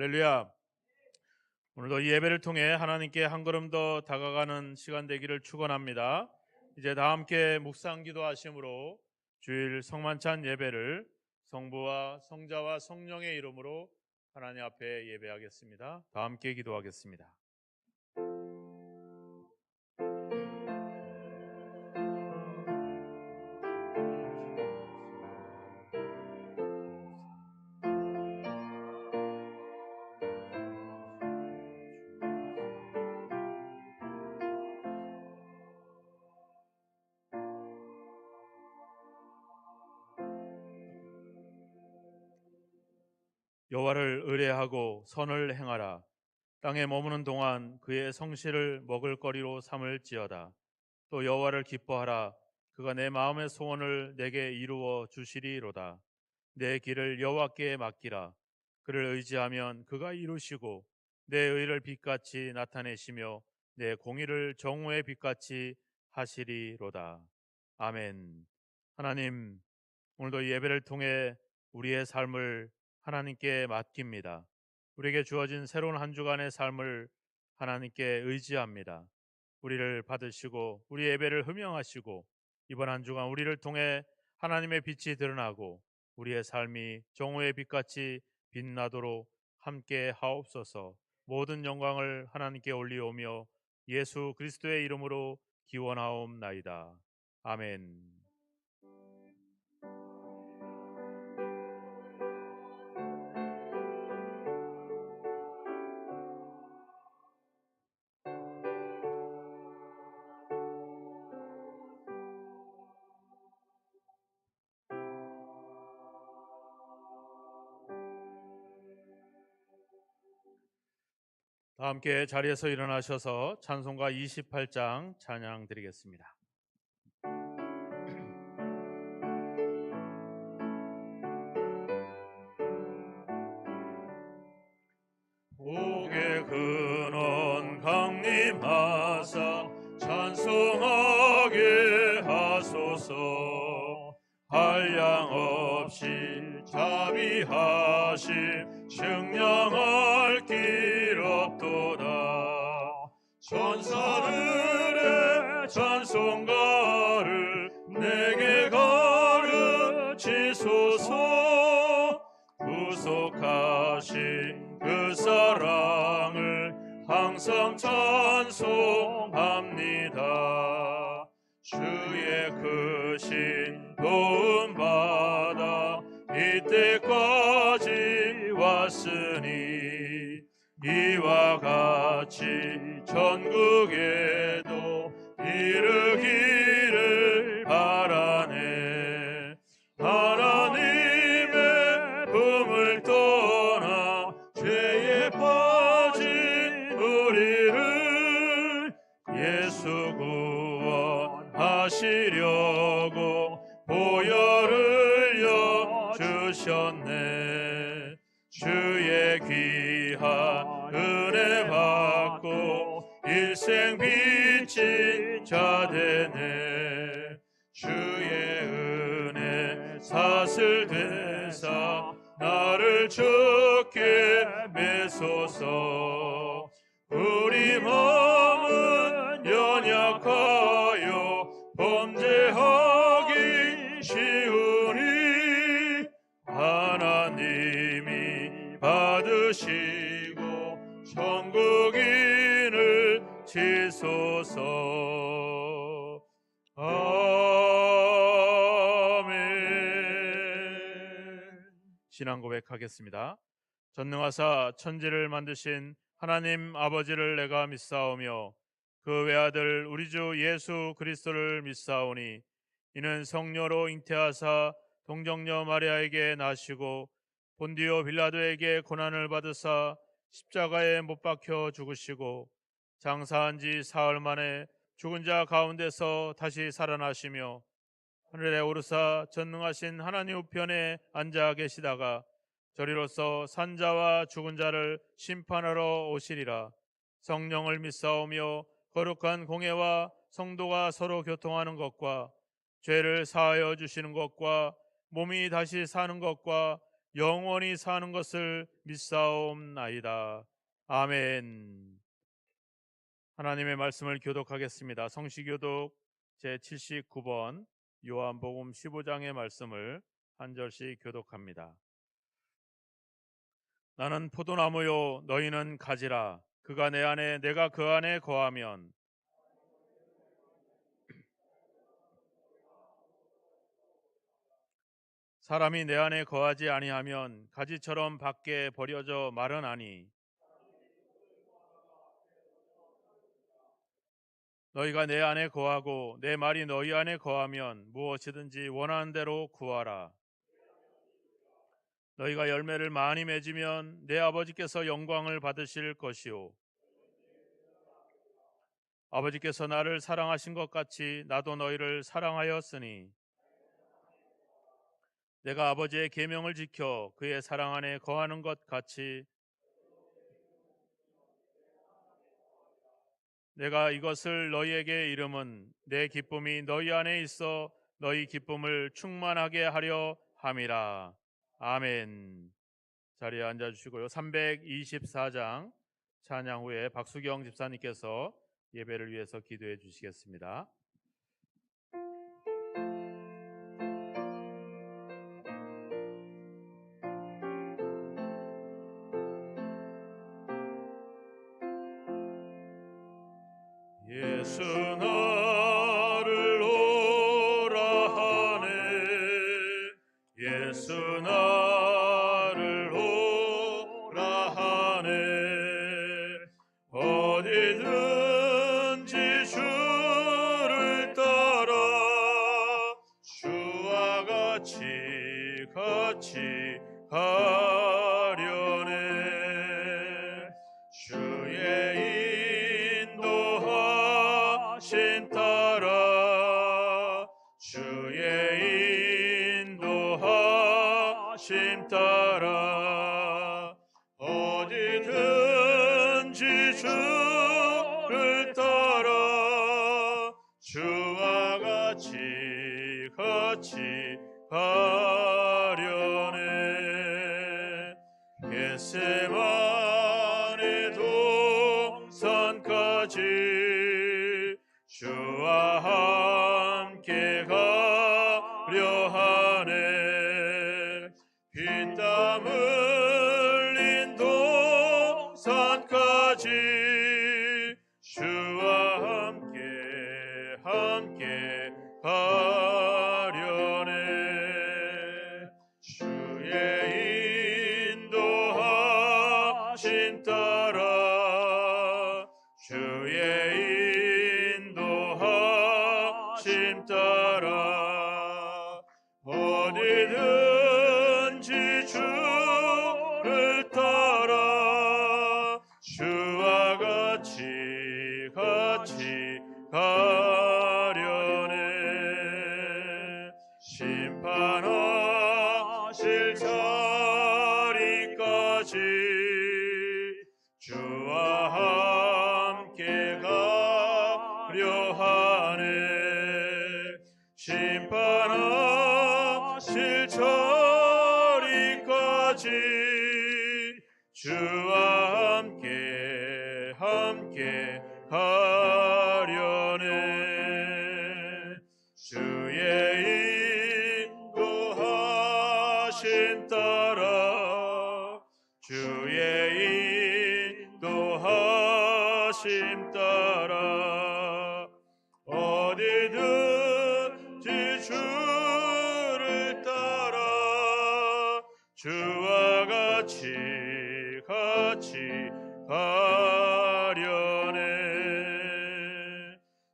할렐루야. 오늘도 이 예배를 통해 하나님께 한 걸음 더 다가가는 시간 되기를 축원합니다. 이제 다 함께 묵상 기도하심으로 주일 성만찬 예배를 성부와 성자와 성령의 이름으로 하나님 앞에 예배하겠습니다. 다 함께 기도하겠습니다. 여호와를 의뢰하고 선을 행하라. 땅에 머무는 동안 그의 성실을 먹을거리로 삼을지어다. 또 여호와를 기뻐하라. 그가 내 마음의 소원을 내게 이루어 주시리로다. 내 길을 여호와께 맡기라. 그를 의지하면 그가 이루시고 내 의를 빛같이 나타내시며 내 공의를 정오의 빛같이 하시리로다. 아멘. 하나님, 오늘도 예배를 통해 우리의 삶을 하나님께 맡깁니다. 우리에게 주어진 새로운 한 주간의 삶을 하나님께 의지합니다. 우리를 받으시고 우리 예배를 흠영하시고 이번 한 주간 우리를 통해 하나님의 빛이 드러나고 우리의 삶이 정오의 빛같이 빛나도록 함께 하옵소서. 모든 영광을 하나님께 올리오며 예수 그리스도의 이름으로 기원하옵나이다. 아멘. 다 함께 자리에서 일어나셔서 찬송가 28장 찬양 드리겠습니다. 복의 근원 강림하사 찬송하게 하소서. 한량없이 자비하심 증량할 길 없도다. 천사들의 찬송가를 내게 가르치소서. 구속하신 그 사랑을 항상 찬송합니다. 주의 크신 도움 받아 이때까지 왔으니 이와 같이 전국에도 이르기를 바라네. 하나님의 품을 떠나 죄에 빠진 우리를 예수 구원하시려고 보혈을 여주셨네. 주의 귀한 은혜 받고 일생 빚진 자 되네. 주의 은혜 사슬 되사 나를 주께 매소서. 우리 마음은 연약하여 범죄하기 쉬우니 하나님이 받으시고 천국인을 치소서. 아멘. 신앙 고백하겠습니다. 전능하사 천지를 만드신 하나님 아버지를 내가 믿사오며 그 외아들 우리 주 예수 그리스도를 믿사오니 이는 성녀로 잉태하사 동정녀 마리아에게 나시고 본디오 빌라도에게 고난을 받으사 십자가에 못 박혀 죽으시고 장사한 지 사흘 만에 죽은 자 가운데서 다시 살아나시며 하늘에 오르사 전능하신 하나님 우편에 앉아 계시다가 저리로서 산자와 죽은 자를 심판하러 오시리라. 성령을 믿사오며 거룩한 공예와 성도가 서로 교통하는 것과 죄를 사하여 주시는 것과 몸이 다시 사는 것과 영원히 사는 것을 믿사옵나이다. 아멘. 하나님의 말씀을 교독하겠습니다. 성시교독 제79번 요한복음 15장의 말씀을 한 절씩 교독합니다. 나는 포도나무요 너희는 가지라. 그가 내 안에 내가 그 안에 거하면 사람이 내 안에 거하지 아니하면 가지처럼 밖에 버려져 마르나니 너희가 내 안에 거하고 내 말이 너희 안에 거하면 무엇이든지 원하는 대로 구하라. 너희가 열매를 많이 맺으면 내 아버지께서 영광을 받으실 것이요 아버지께서 나를 사랑하신 것 같이 나도 너희를 사랑하였으니 내가 아버지의 계명을 지켜 그의 사랑 안에 거하는 것 같이 내가 이것을 너희에게 이름은 내 기쁨이 너희 안에 있어 너희 기쁨을 충만하게 하려 함이라. 아멘. 자리에 앉아주시고요. 324장 찬양 후에 박수경 집사님께서 예배를 위해서 기도해 주시겠습니다. 예수 나를 오라 하네. 예수 나를 오라 하네. 어디든지 주를 따라 주와 같이 가려네. 주의 인도하심 따라 주의 인도하심 따라 어디든지 주를 따라 주와 같이 가려네. 겟세마네 동산까지 주와 함께 가려 하네. 피땀 흘린 동산까지 주와 함께 가려네. 주의 인도하심 따라 주의 인도하심 따라 어디든지 주를 따라 주와 같이 가려네. 심판하실 자리까지 주와 함께 가려 하네. 심판하실 자리까지 주와 함께 가려네. 주의 인도하심 따라 주의 인도하심 따라 어디든지 주를 따라 주와 같이 가려네.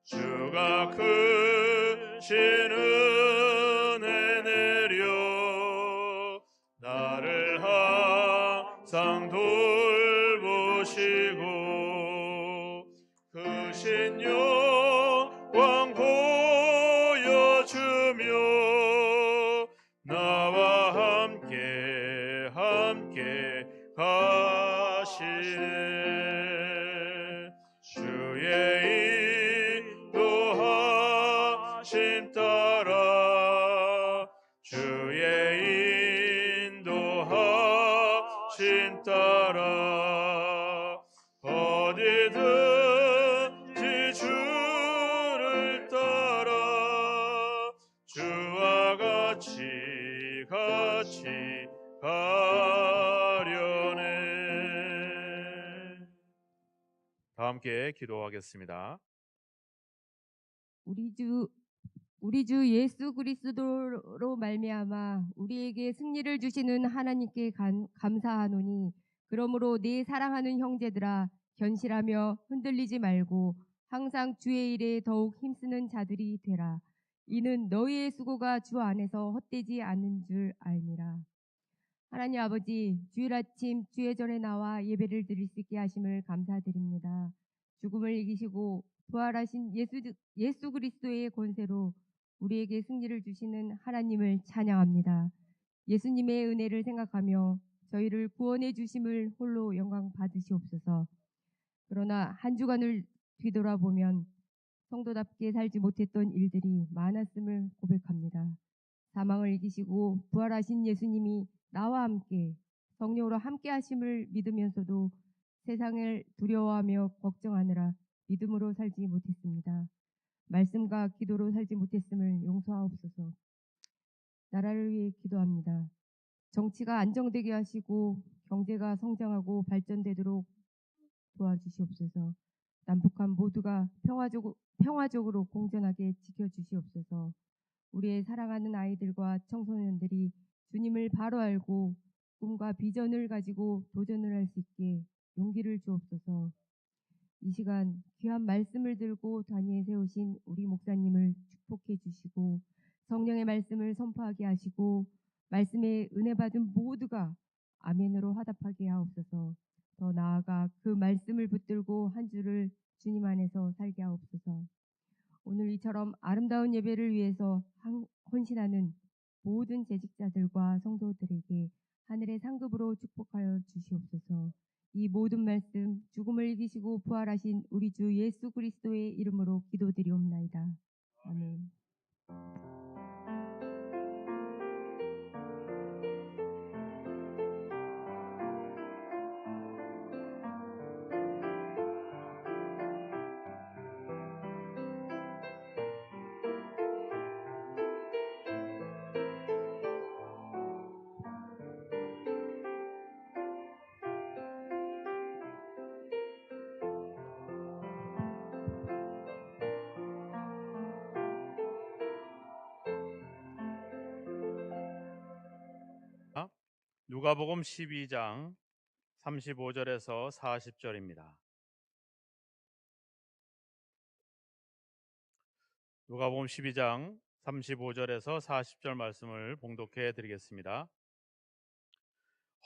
주가 크신 은혜 내려 나를 항상 돌보시고 크신 영광 보여주며 나와 함께 가시네. 주의 인도하심 따라 주의 인도하심 신 따라 어디든지 주를 따라 주와 같이 가려네. 다 함께 기도하겠습니다. 우리 주 예수 그리스도로 말미암아 우리에게 승리를 주시는 하나님께 감사하노니, 그러므로 내 사랑하는 형제들아, 견실하며 흔들리지 말고 항상 주의 일에 더욱 힘쓰는 자들이 되라. 이는 너희의 수고가 주 안에서 헛되지 않는 줄 알미라. 하나님 아버지, 주일 아침 주의 전에 나와 예배를 드릴 수 있게 하심을 감사드립니다. 죽음을 이기시고 부활하신 예수 그리스도의 권세로 우리에게 승리를 주시는 하나님을 찬양합니다. 예수님의 은혜를 생각하며 저희를 구원해 주심을 홀로 영광 받으시옵소서. 그러나 한 주간을 뒤돌아보면 성도답게 살지 못했던 일들이 많았음을 고백합니다. 사망을 이기시고 부활하신 예수님이 나와 함께 성령으로 함께 하심을 믿으면서도 세상을 두려워하며 걱정하느라 믿음으로 살지 못했습니다. 말씀과 기도로 살지 못했음을 용서하옵소서. 나라를 위해 기도합니다. 정치가 안정되게 하시고 경제가 성장하고 발전되도록 도와주시옵소서. 남북한 모두가 평화적으로 공존하게 지켜주시옵소서. 우리의 사랑하는 아이들과 청소년들이 주님을 바로 알고 꿈과 비전을 가지고 도전을 할 수 있게 용기를 주옵소서. 이 시간 귀한 말씀을 들고 단위에 세우신 우리 목사님을 축복해 주시고 성령의 말씀을 선포하게 하시고 말씀에 은혜 받은 모두가 아멘으로 화답하게 하옵소서. 더 나아가 그 말씀을 붙들고 한 주를 주님 안에서 살게 하옵소서. 오늘 이처럼 아름다운 예배를 위해서 헌신하는 모든 재직자들과 성도들에게 하늘의 상급으로 축복하여 주시옵소서. 이 모든 말씀 죽음을 이기시고 부활하신 우리 주 예수 그리스도의 이름으로 기도드리옵나이다. 아멘. 누가복음 12장 35절에서 40절입니다. 누가복음 12장 35절에서 40절 말씀을 봉독해 드리겠습니다.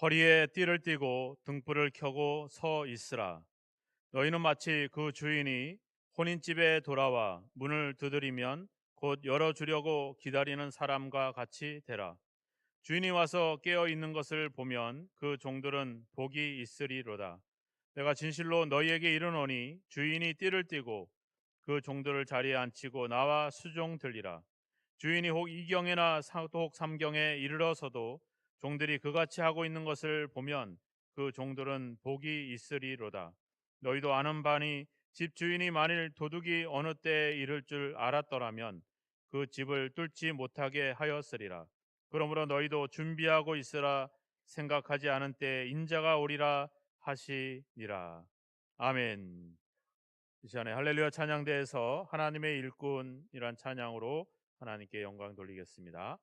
허리에 띠를 띠고 등불을 켜고 서 있으라. 너희는 마치 그 주인이 혼인집에 돌아와 문을 두드리면 곧 열어주려고 기다리는 사람과 같이 되라. 주인이 와서 깨어 있는 것을 보면 그 종들은 복이 있으리로다. 내가 진실로 너희에게 이르노니 주인이 띠를 띠고 그 종들을 자리에 앉히고 나와 수종 들리라. 주인이 혹 이경에나 혹 삼경에 이르러서도 종들이 그같이 하고 있는 것을 보면 그 종들은 복이 있으리로다. 너희도 아는 바니 집 주인이 만일 도둑이 어느 때에 이를 줄 알았더라면 그 집을 뚫지 못하게 하였으리라. 그러므로 너희도 준비하고 있으라. 생각하지 않은 때에 인자가 오리라 하시니라. 아멘. 이 시간에 할렐루야 찬양대에서 하나님의 일꾼이란 찬양으로 하나님께 영광 돌리겠습니다.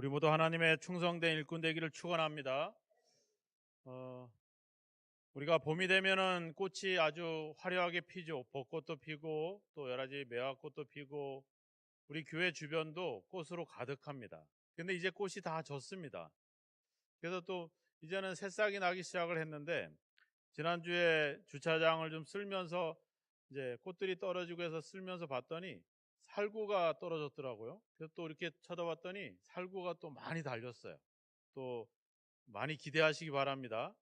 우리 모두 하나님의 충성된 일꾼 되기를 축원합니다. 우리가 봄이 되면은 꽃이 아주 화려하게 피죠. 벚꽃도 피고 또 여러 가지 매화꽃도 피고 우리 교회 주변도 꽃으로 가득합니다. 근데 이제 꽃이 다 졌습니다. 그래서 또 이제는 새싹이 나기 시작을 했는데 지난주에 주차장을 좀 쓸면서 이제 꽃들이 떨어지고 해서 쓸면서 봤더니 살구가 떨어졌더라고요. 그래서 또 이렇게 쳐다봤더니 살구가 또 많이 달렸어요. 또 많이 기대하시기 바랍니다.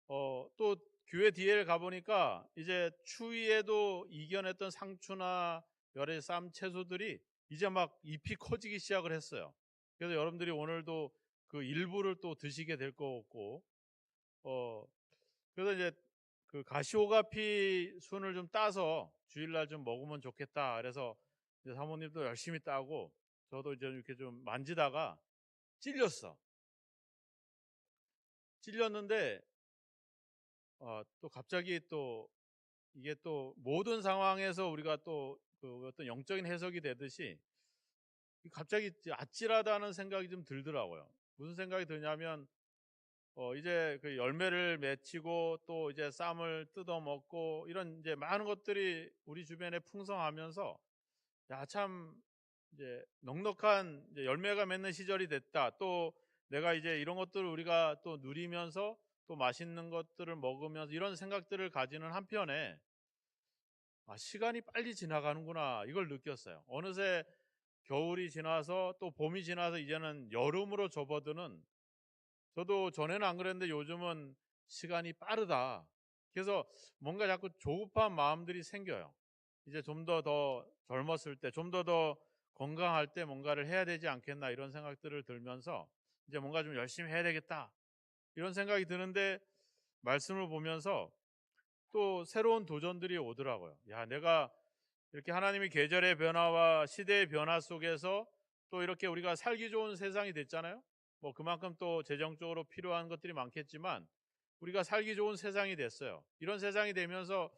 또 교회 뒤에 가보니까 이제 추위에도 이겨냈던 상추나 여러 가지 쌈 채소들이 이제 막 잎이 커지기 시작을 했어요. 그래서 여러분들이 오늘도 그 일부를 또 드시게 될 거고, 어, 그래서 이제 그 가시오가피 순을 좀 따서 주일날 좀 먹으면 좋겠다. 그래서 이제 사모님도 열심히 따고 저도 이제 이렇게 좀 만지다가 찔렸어. 찔렸는데 또 갑자기 또 이게 또 모든 상황에서 우리가 또 그 어떤 영적인 해석이 되듯이 갑자기 아찔하다는 생각이 좀 들더라고요. 무슨 생각이 드냐면 이제 그 열매를 맺히고 또 이제 쌈을 뜯어 먹고 이런 이제 많은 것들이 우리 주변에 풍성하면서 야, 참 이제 넉넉한 이제 열매가 맺는 시절이 됐다. 또 내가 이제 이런 것들을 우리가 또 누리면서 또 맛있는 것들을 먹으면서 이런 생각들을 가지는 한편에 시간이 빨리 지나가는구나 이걸 느꼈어요. 어느새 겨울이 지나서 또 봄이 지나서 이제는 여름으로 접어드는 저도 전에는 안 그랬는데 요즘은 시간이 빠르다. 그래서 뭔가 자꾸 조급한 마음들이 생겨요. 이제 좀 더 젊었을 때, 좀 더 건강할 때 뭔가를 해야 되지 않겠나 이런 생각들을 들면서 이제 뭔가 좀 열심히 해야 되겠다. 이런 생각이 드는데 말씀을 보면서 또 새로운 도전들이 오더라고요. 야, 내가 이렇게 하나님이 계절의 변화와 시대의 변화 속에서 또 이렇게 우리가 살기 좋은 세상이 됐잖아요. 뭐 그만큼 또 재정적으로 필요한 것들이 많겠지만 우리가 살기 좋은 세상이 됐어요. 이런 세상이 되면서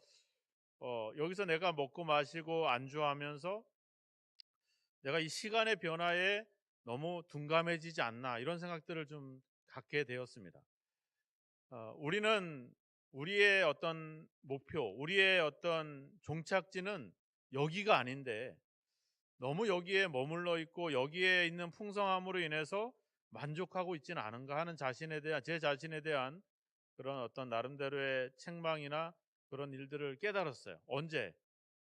여기서 내가 먹고 마시고 안주하면서 내가 이 시간의 변화에 너무 둔감해지지 않나 이런 생각들을 좀 갖게 되었습니다. 우리는 우리의 어떤 목표, 우리의 어떤 종착지는 여기가 아닌데 너무 여기에 머물러 있고 여기에 있는 풍성함으로 인해서 만족하고 있지는 않은가 하는 제 자신에 대한 그런 어떤 나름대로의 책망이나 그런 일들을 깨달았어요. 언제?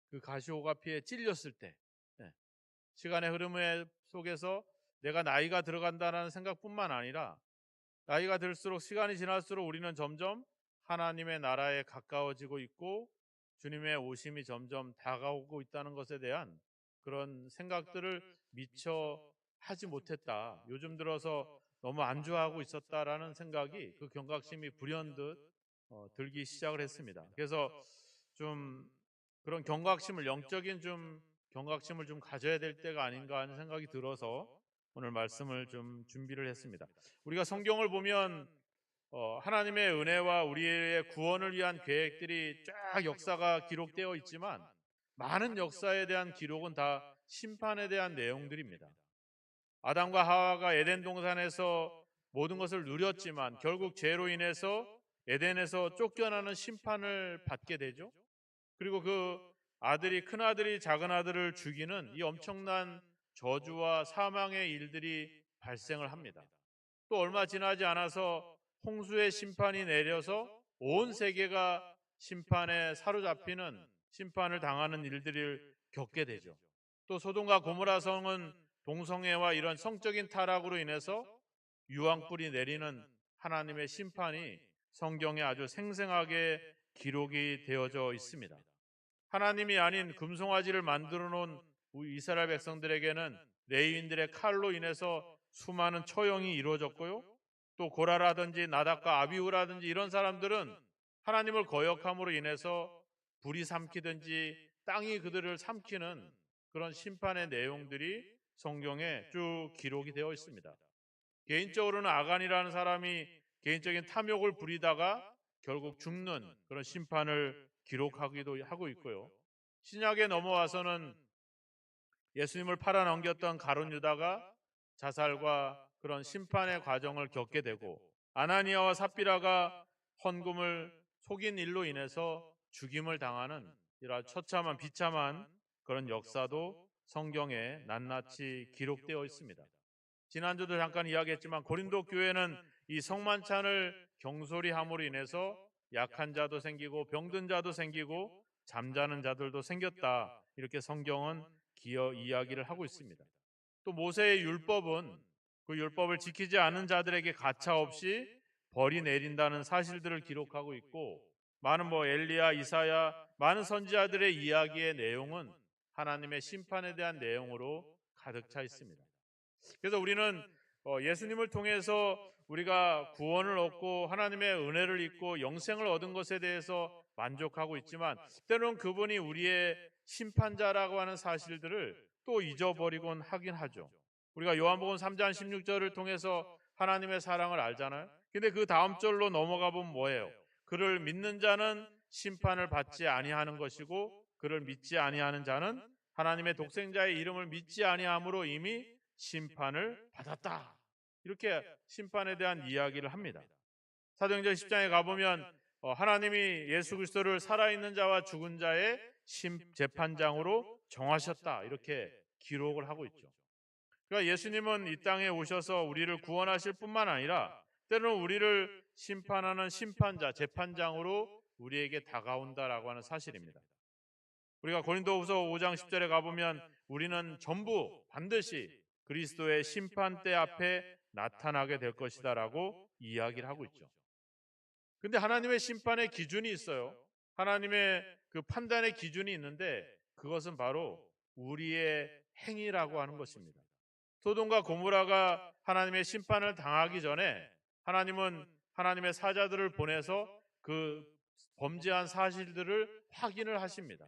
그 가시오가피에 찔렸을 때. 네. 시간의 흐름 속에서 내가 나이가 들어간다는 생각뿐만 아니라 나이가 들수록 시간이 지날수록 우리는 점점 하나님의 나라에 가까워지고 있고 주님의 오심이 점점 다가오고 있다는 것에 대한 그런 생각들을 미처 하지 못했다. 요즘 들어서 너무 안주하고 있었다라는 생각이 그 경각심이 불현듯 들기 시작을 했습니다. 그래서 좀 그런 경각심을 영적인 좀 경각심을 좀 가져야 될 때가 아닌가 하는 생각이 들어서 오늘 말씀을 좀 준비를 했습니다. 우리가 성경을 보면 하나님의 은혜와 우리의 구원을 위한 계획들이 쫙 역사가 기록되어 있지만 많은 역사에 대한 기록은 다 심판에 대한 내용들입니다. 아담과 하와가 에덴 동산에서 모든 것을 누렸지만 결국 죄로 인해서 에덴에서 쫓겨나는 심판을 받게 되죠. 그리고 그 아들이 큰아들이 작은아들을 죽이는 이 엄청난 저주와 사망의 일들이 발생을 합니다. 또 얼마 지나지 않아서 홍수의 심판이 내려서 온 세계가 심판에 사로잡히는 심판을 당하는 일들을 겪게 되죠. 또 소돔과 고모라 성은 동성애와 이런 성적인 타락으로 인해서 유황불이 내리는 하나님의 심판이 성경에 아주 생생하게 기록이 되어져 있습니다. 하나님이 아닌 금송아지를 만들어 놓은 이스라엘 백성들에게는 레위인들의 칼로 인해서 수많은 처형이 이루어졌고요. 또 고라라든지 나답과 아비후라든지 이런 사람들은 하나님을 거역함으로 인해서 불이 삼키든지 땅이 그들을 삼키는 그런 심판의 내용들이 성경에 쭉 기록이 되어 있습니다. 개인적으로는 아간이라는 사람이 개인적인 탐욕을 부리다가 결국 죽는 그런 심판을 기록하기도 하고 있고요. 신약에 넘어와서는 예수님을 팔아넘겼던 가룟 유다가 자살과 그런 심판의 과정을 겪게 되고, 아나니아와 삽비라가 헌금을 속인 일로 인해서 죽임을 당하는 이런 처참한 비참한 그런 역사도 성경에 낱낱이 기록되어 있습니다. 지난주도 잠깐 이야기했지만 고린도 교회는 이 성만찬을 경솔히 함으로 인해서 약한 자도 생기고 병든 자도 생기고 잠자는 자들도 생겼다, 이렇게 성경은 기어 이야기를 하고 있습니다. 또 모세의 율법은 그 율법을 지키지 않은 자들에게 가차없이 벌이 내린다는 사실들을 기록하고 있고, 많은 엘리야, 이사야, 많은 선지자들의 이야기의 내용은 하나님의 심판에 대한 내용으로 가득 차 있습니다. 그래서 우리는 예수님을 통해서 우리가 구원을 얻고 하나님의 은혜를 입고 영생을 얻은 것에 대해서 만족하고 있지만, 때로는 그분이 우리의 심판자라고 하는 사실들을 또 잊어버리곤 하긴 하죠. 우리가 요한복음 3장 16절을 통해서 하나님의 사랑을 알잖아요. 근데 그 다음 절로 넘어가 보면 뭐예요? 그를 믿는 자는 심판을 받지 아니하는 것이고 그를 믿지 아니하는 자는 하나님의 독생자의 이름을 믿지 아니함으로 이미 심판을 받았다, 이렇게 심판에 대한 이야기를 합니다. 사도행전 10장에 가보면 하나님이 예수 그리스도를 살아있는 자와 죽은 자의 재판장으로 정하셨다, 이렇게 기록을 하고 있죠. 그러니까 예수님은 이 땅에 오셔서 우리를 구원하실 뿐만 아니라 때로는 우리를 심판하는 심판자, 재판장으로 우리에게 다가온다라고 하는 사실입니다. 우리가 고린도후서 5장 10절에 가보면 우리는 전부 반드시 그리스도의 심판대 앞에 나타나게 될 것이다라고 이야기를 하고 있죠. 근데 하나님의 심판의 기준이 있어요. 하나님의 그 판단의 기준이 있는데 그것은 바로 우리의 행위라고 하는 것입니다. 소돔과 고모라가 하나님의 심판을 당하기 전에 하나님은 하나님의 사자들을 보내서 그 범죄한 사실들을 확인을 하십니다.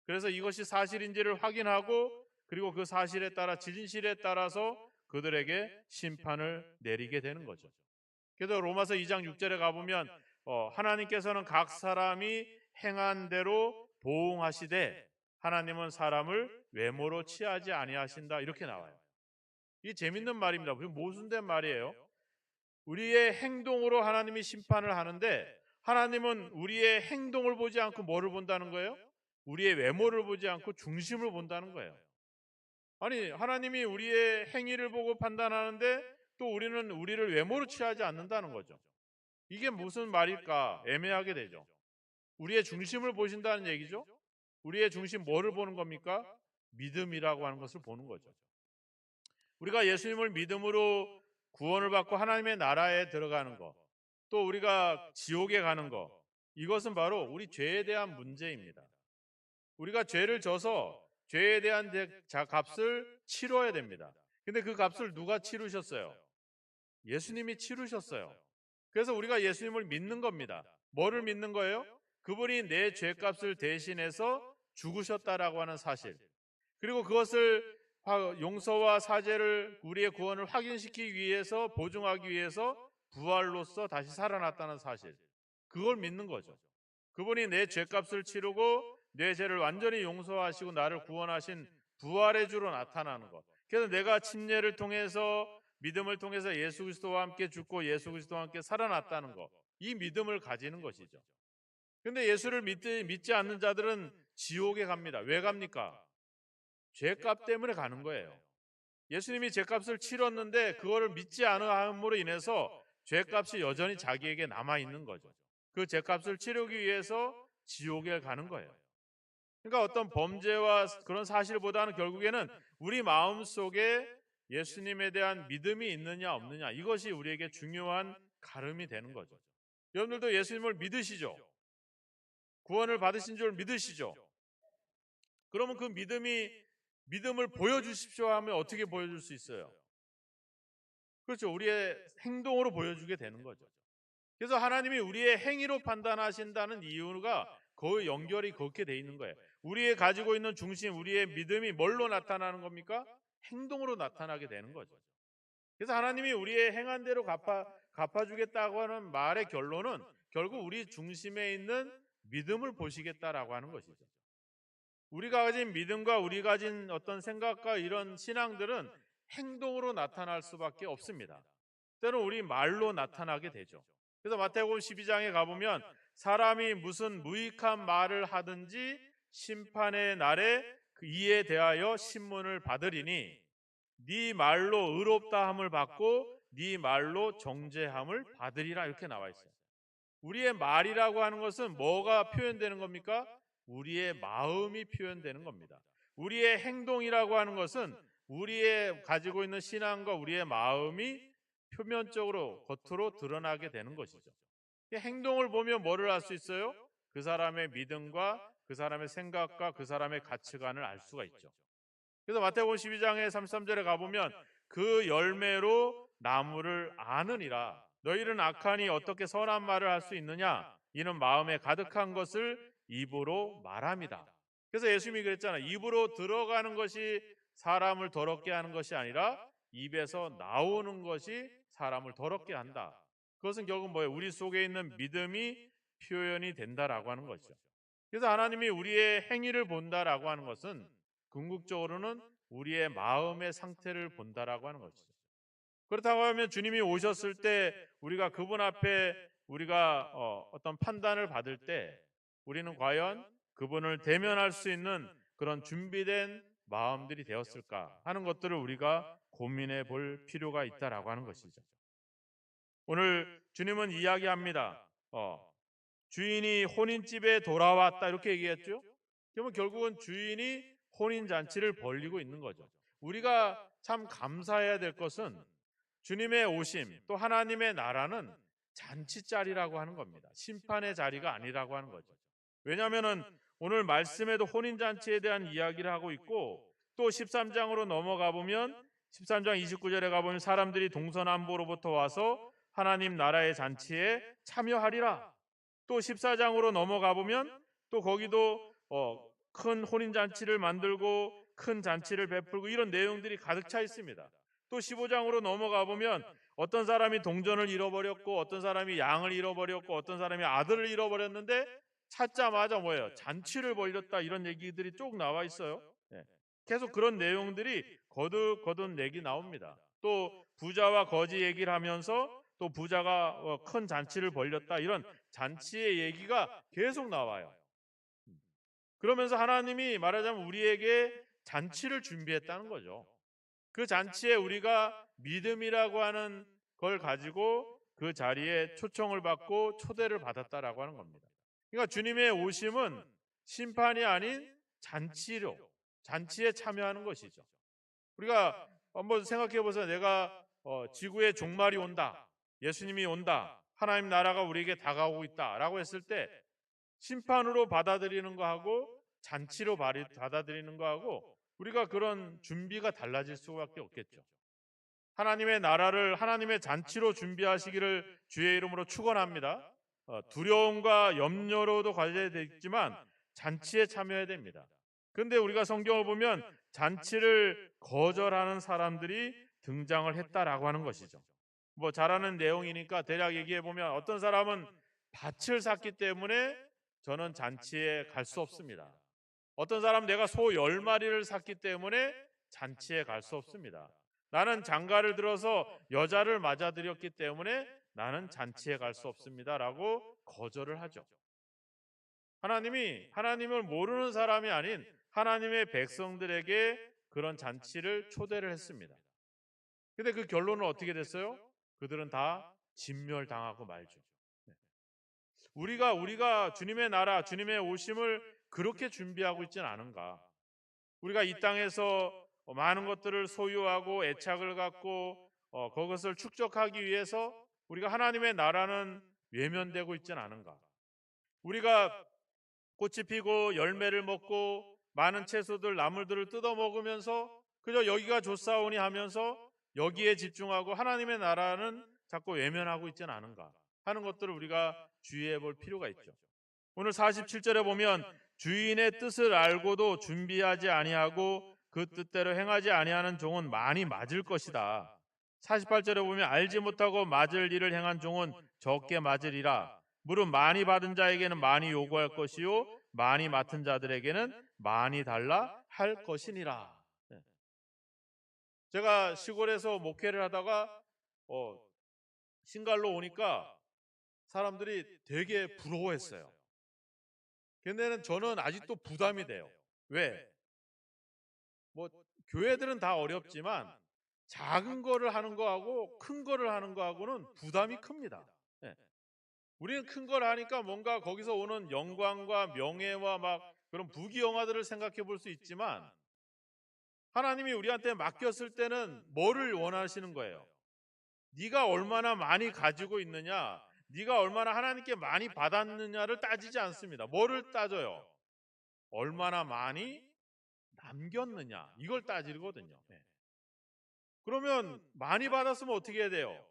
그래서 이것이 사실인지를 확인하고 그리고 그 사실에 따라 진실에 따라서 그들에게 심판을 내리게 되는 거죠. 그래서 로마서 2장 6절에 가보면 하나님께서는 각 사람이 행한 대로 보응하시되 하나님은 사람을 외모로 취하지 아니하신다, 이렇게 나와요. 이게 재밌는 말입니다. 모순된 말이에요. 우리의 행동으로 하나님이 심판을 하는데 하나님은 우리의 행동을 보지 않고 뭐를 본다는 거예요? 우리의 외모를 보지 않고 중심을 본다는 거예요. 아니, 하나님이 우리의 행위를 보고 판단하는데 또 우리는 우리를 외모로 취하지 않는다는 거죠. 이게 무슨 말일까? 애매하게 되죠. 우리의 중심을 보신다는 얘기죠. 우리의 중심 뭐를 보는 겁니까? 믿음이라고 하는 것을 보는 거죠. 우리가 예수님을 믿음으로 구원을 받고 하나님의 나라에 들어가는 것, 또 우리가 지옥에 가는 것, 이것은 바로 우리 죄에 대한 문제입니다. 우리가 죄를 져서 죄에 대한 값을 치러야 됩니다. 근데 그 값을 누가 치르셨어요? 예수님이 치르셨어요. 그래서 우리가 예수님을 믿는 겁니다. 뭐를 믿는 거예요? 그분이 내 죄값을 대신해서 죽으셨다라고 하는 사실. 그리고 그것을 용서와 사죄를, 우리의 구원을 확인시키기 위해서, 보증하기 위해서 부활로서 다시 살아났다는 사실. 그걸 믿는 거죠. 그분이 내 죄값을 치르고 내 죄를 완전히 용서하시고 나를 구원하신 부활의 주로 나타나는 것. 그래서 내가 침례를 통해서, 믿음을 통해서 예수 그리스도와 함께 죽고 예수 그리스도와 함께 살아났다는 것, 이 믿음을 가지는 것이죠. 근데 예수를 믿지 않는 자들은 지옥에 갑니다. 왜 갑니까? 죄값 때문에 가는 거예요. 예수님이 죄값을 치렀는데 그거를 믿지 않음으로 인해서 죄값이 여전히 자기에게 남아있는 거죠. 그 죄값을 치르기 위해서 지옥에 가는 거예요. 그러니까 어떤 범죄와 그런 사실보다는 결국에는 우리 마음속에 예수님에 대한 믿음이 있느냐 없느냐, 이것이 우리에게 중요한 가름이 되는 거죠. 여러분들도 예수님을 믿으시죠? 구원을 받으신 줄 믿으시죠? 그러면 그 믿음을 보여주십시오 하면 어떻게 보여줄 수 있어요? 그렇죠. 우리의 행동으로 보여주게 되는 거죠. 그래서 하나님이 우리의 행위로 판단하신다는 이유가 거의 연결이 그렇게 돼 있는 거예요. 우리의 가지고 있는 중심, 우리의 믿음이 뭘로 나타나는 겁니까? 행동으로 나타나게 되는 거죠. 그래서 하나님이 우리의 행한 대로 갚아주겠다고 하는 말의 결론은 결국 우리 중심에 있는 믿음을 보시겠다라고 하는 것이죠. 우리가 가진 믿음과 우리 가진 어떤 생각과 이런 신앙들은 행동으로 나타날 수밖에 없습니다. 때로는 우리 말로 나타나게 되죠. 그래서 마태복음 12장에 가보면 사람이 무슨 무익한 말을 하든지 심판의 날에 이에 대하여 신문을 받으리니 네 말로 의롭다함을 받고 네 말로 정죄함을 받으리라 이렇게 나와 있어요. 우리의 말이라고 하는 것은 뭐가 표현되는 겁니까? 우리의 마음이 표현되는 겁니다. 우리의 행동이라고 하는 것은 우리의 가지고 있는 신앙과 우리의 마음이 표면적으로 겉으로 드러나게 되는 것이죠. 행동을 보면 뭐를 알 수 있어요? 그 사람의 믿음과 그 사람의 생각과 그 사람의 가치관을 알 수가 있죠. 그래서 마태복음 12장의 33절에 가보면 그 열매로 나무를 아느니라. 너희는 악하니 어떻게 선한 말을 할 수 있느냐? 이는 마음에 가득한 것을 입으로 말합니다. 그래서 예수님이 그랬잖아요. 입으로 들어가는 것이 사람을 더럽게 하는 것이 아니라 입에서 나오는 것이 사람을 더럽게 한다. 그것은 결국 뭐예요? 우리 속에 있는 믿음이 표현이 된다라고 하는 것이죠. 그래서 하나님이 우리의 행위를 본다라고 하는 것은 궁극적으로는 우리의 마음의 상태를 본다라고 하는 것이죠. 그렇다고 하면 주님이 오셨을 때 우리가 그분 앞에 우리가 어떤 판단을 받을 때 우리는 과연 그분을 대면할 수 있는 그런 준비된 마음들이 되었을까 하는 것들을 우리가 고민해 볼 필요가 있다라고 하는 것이죠. 오늘 주님은 이야기합니다. 주인이 혼인집에 돌아왔다 이렇게 얘기했죠. 그러면 결국은 주인이 혼인잔치를 벌이고 있는 거죠. 우리가 참 감사해야 될 것은 주님의 오심 또 하나님의 나라는 잔치자리라고 하는 겁니다. 심판의 자리가 아니라고 하는 거죠. 왜냐하면 오늘 말씀에도 혼인잔치에 대한 이야기를 하고 있고 또 13장으로 넘어가 보면 13장 29절에 가보면 사람들이 동서남북으로부터 와서 하나님 나라의 잔치에 참여하리라. 또 14장으로 넘어가 보면 또 거기도 큰 혼인잔치를 만들고 큰 잔치를 베풀고 이런 내용들이 가득 차 있습니다. 또 15장으로 넘어가 보면 어떤 사람이 동전을 잃어버렸고 어떤 사람이 양을 잃어버렸고 어떤 사람이 아들을 잃어버렸는데 찾자마자 뭐예요? 잔치를 벌였다 이런 얘기들이 쭉 나와 있어요. 계속 그런 내용들이 거듭 내기 나옵니다. 또 부자와 거지 얘기를 하면서 또 부자가 큰 잔치를 벌였다 이런 잔치의 얘기가 계속 나와요. 그러면서 하나님이 말하자면 우리에게 잔치를 준비했다는 거죠. 그 잔치에 우리가 믿음이라고 하는 걸 가지고 그 자리에 초청을 받고 초대를 받았다라고 하는 겁니다. 그러니까 주님의 오심은 심판이 아닌 잔치에 참여하는 것이죠. 우리가 한번 생각해 보세요. 내가 지구의 종말이 온다. 예수님이 온다. 하나님 나라가 우리에게 다가오고 있다라고 했을 때 심판으로 받아들이는 거하고 잔치로 받아들이는 거하고 우리가 그런 준비가 달라질 수밖에 없겠죠. 하나님의 나라를 하나님의 잔치로 준비하시기를 주의 이름으로 축원합니다. 두려움과 염려로도 관련되어 있지만 잔치에 참여해야 됩니다. 그런데 우리가 성경을 보면 잔치를 거절하는 사람들이 등장을 했다라고 하는 것이죠. 뭐 잘하는 내용이니까 대략 얘기해 보면 어떤 사람은 밭을 샀기 때문에 저는 잔치에 갈 수 없습니다. 어떤 사람은 내가 소 10마리를 샀기 때문에 잔치에 갈 수 없습니다. 나는 장가를 들어서 여자를 맞아들였기 때문에 나는 잔치에 갈 수 없습니다라고 거절을 하죠. 하나님을 모르는 사람이 아닌 하나님의 백성들에게 그런 잔치를 초대를 했습니다. 근데 그 결론은 어떻게 됐어요? 그들은 다 진멸당하고 말죠. 우리가 주님의 나라, 주님의 오심을 그렇게 준비하고 있지는 않은가? 우리가 이 땅에서 많은 것들을 소유하고 애착을 갖고 그것을 축적하기 위해서 우리가 하나님의 나라는 외면되고 있지는 않은가? 우리가 꽃이 피고 열매를 먹고 많은 채소들, 나물들을 뜯어 먹으면서 그저 여기가 좋사오니 하면서 여기에 집중하고 하나님의 나라는 자꾸 외면하고 있지는 않은가 하는 것들을 우리가 주의해 볼 필요가 있죠. 오늘 47절에 보면 주인의 뜻을 알고도 준비하지 아니하고 그 뜻대로 행하지 아니하는 종은 많이 맞을 것이다. 48절에 보면 알지 못하고 맞을 일을 행한 종은 적게 맞으리라. 물은 많이 받은 자에게는 많이 요구할 것이요 많이 맡은 자들에게는 많이 달라 할 것이니라. 제가 시골에서 목회를 하다가 신갈로 오니까 사람들이 되게 부러워했어요. 근데는 저는 아직도 부담이 돼요. 왜? 뭐 교회들은 다 어렵지만 작은 거를 하는 거하고 큰 거를 하는 거하고는 부담이 큽니다. 예. 우리는 큰 걸 하니까 뭔가 거기서 오는 영광과 명예와 막 그런 부귀영화들을 생각해 볼 수 있지만 하나님이 우리한테 맡겼을 때는 뭐를 원하시는 거예요? 네가 얼마나 많이 가지고 있느냐, 네가 얼마나 하나님께 많이 받았느냐를 따지지 않습니다. 뭐를 따져요? 얼마나 많이 남겼느냐, 이걸 따지거든요. 네. 그러면 많이 받았으면 어떻게 해야 돼요?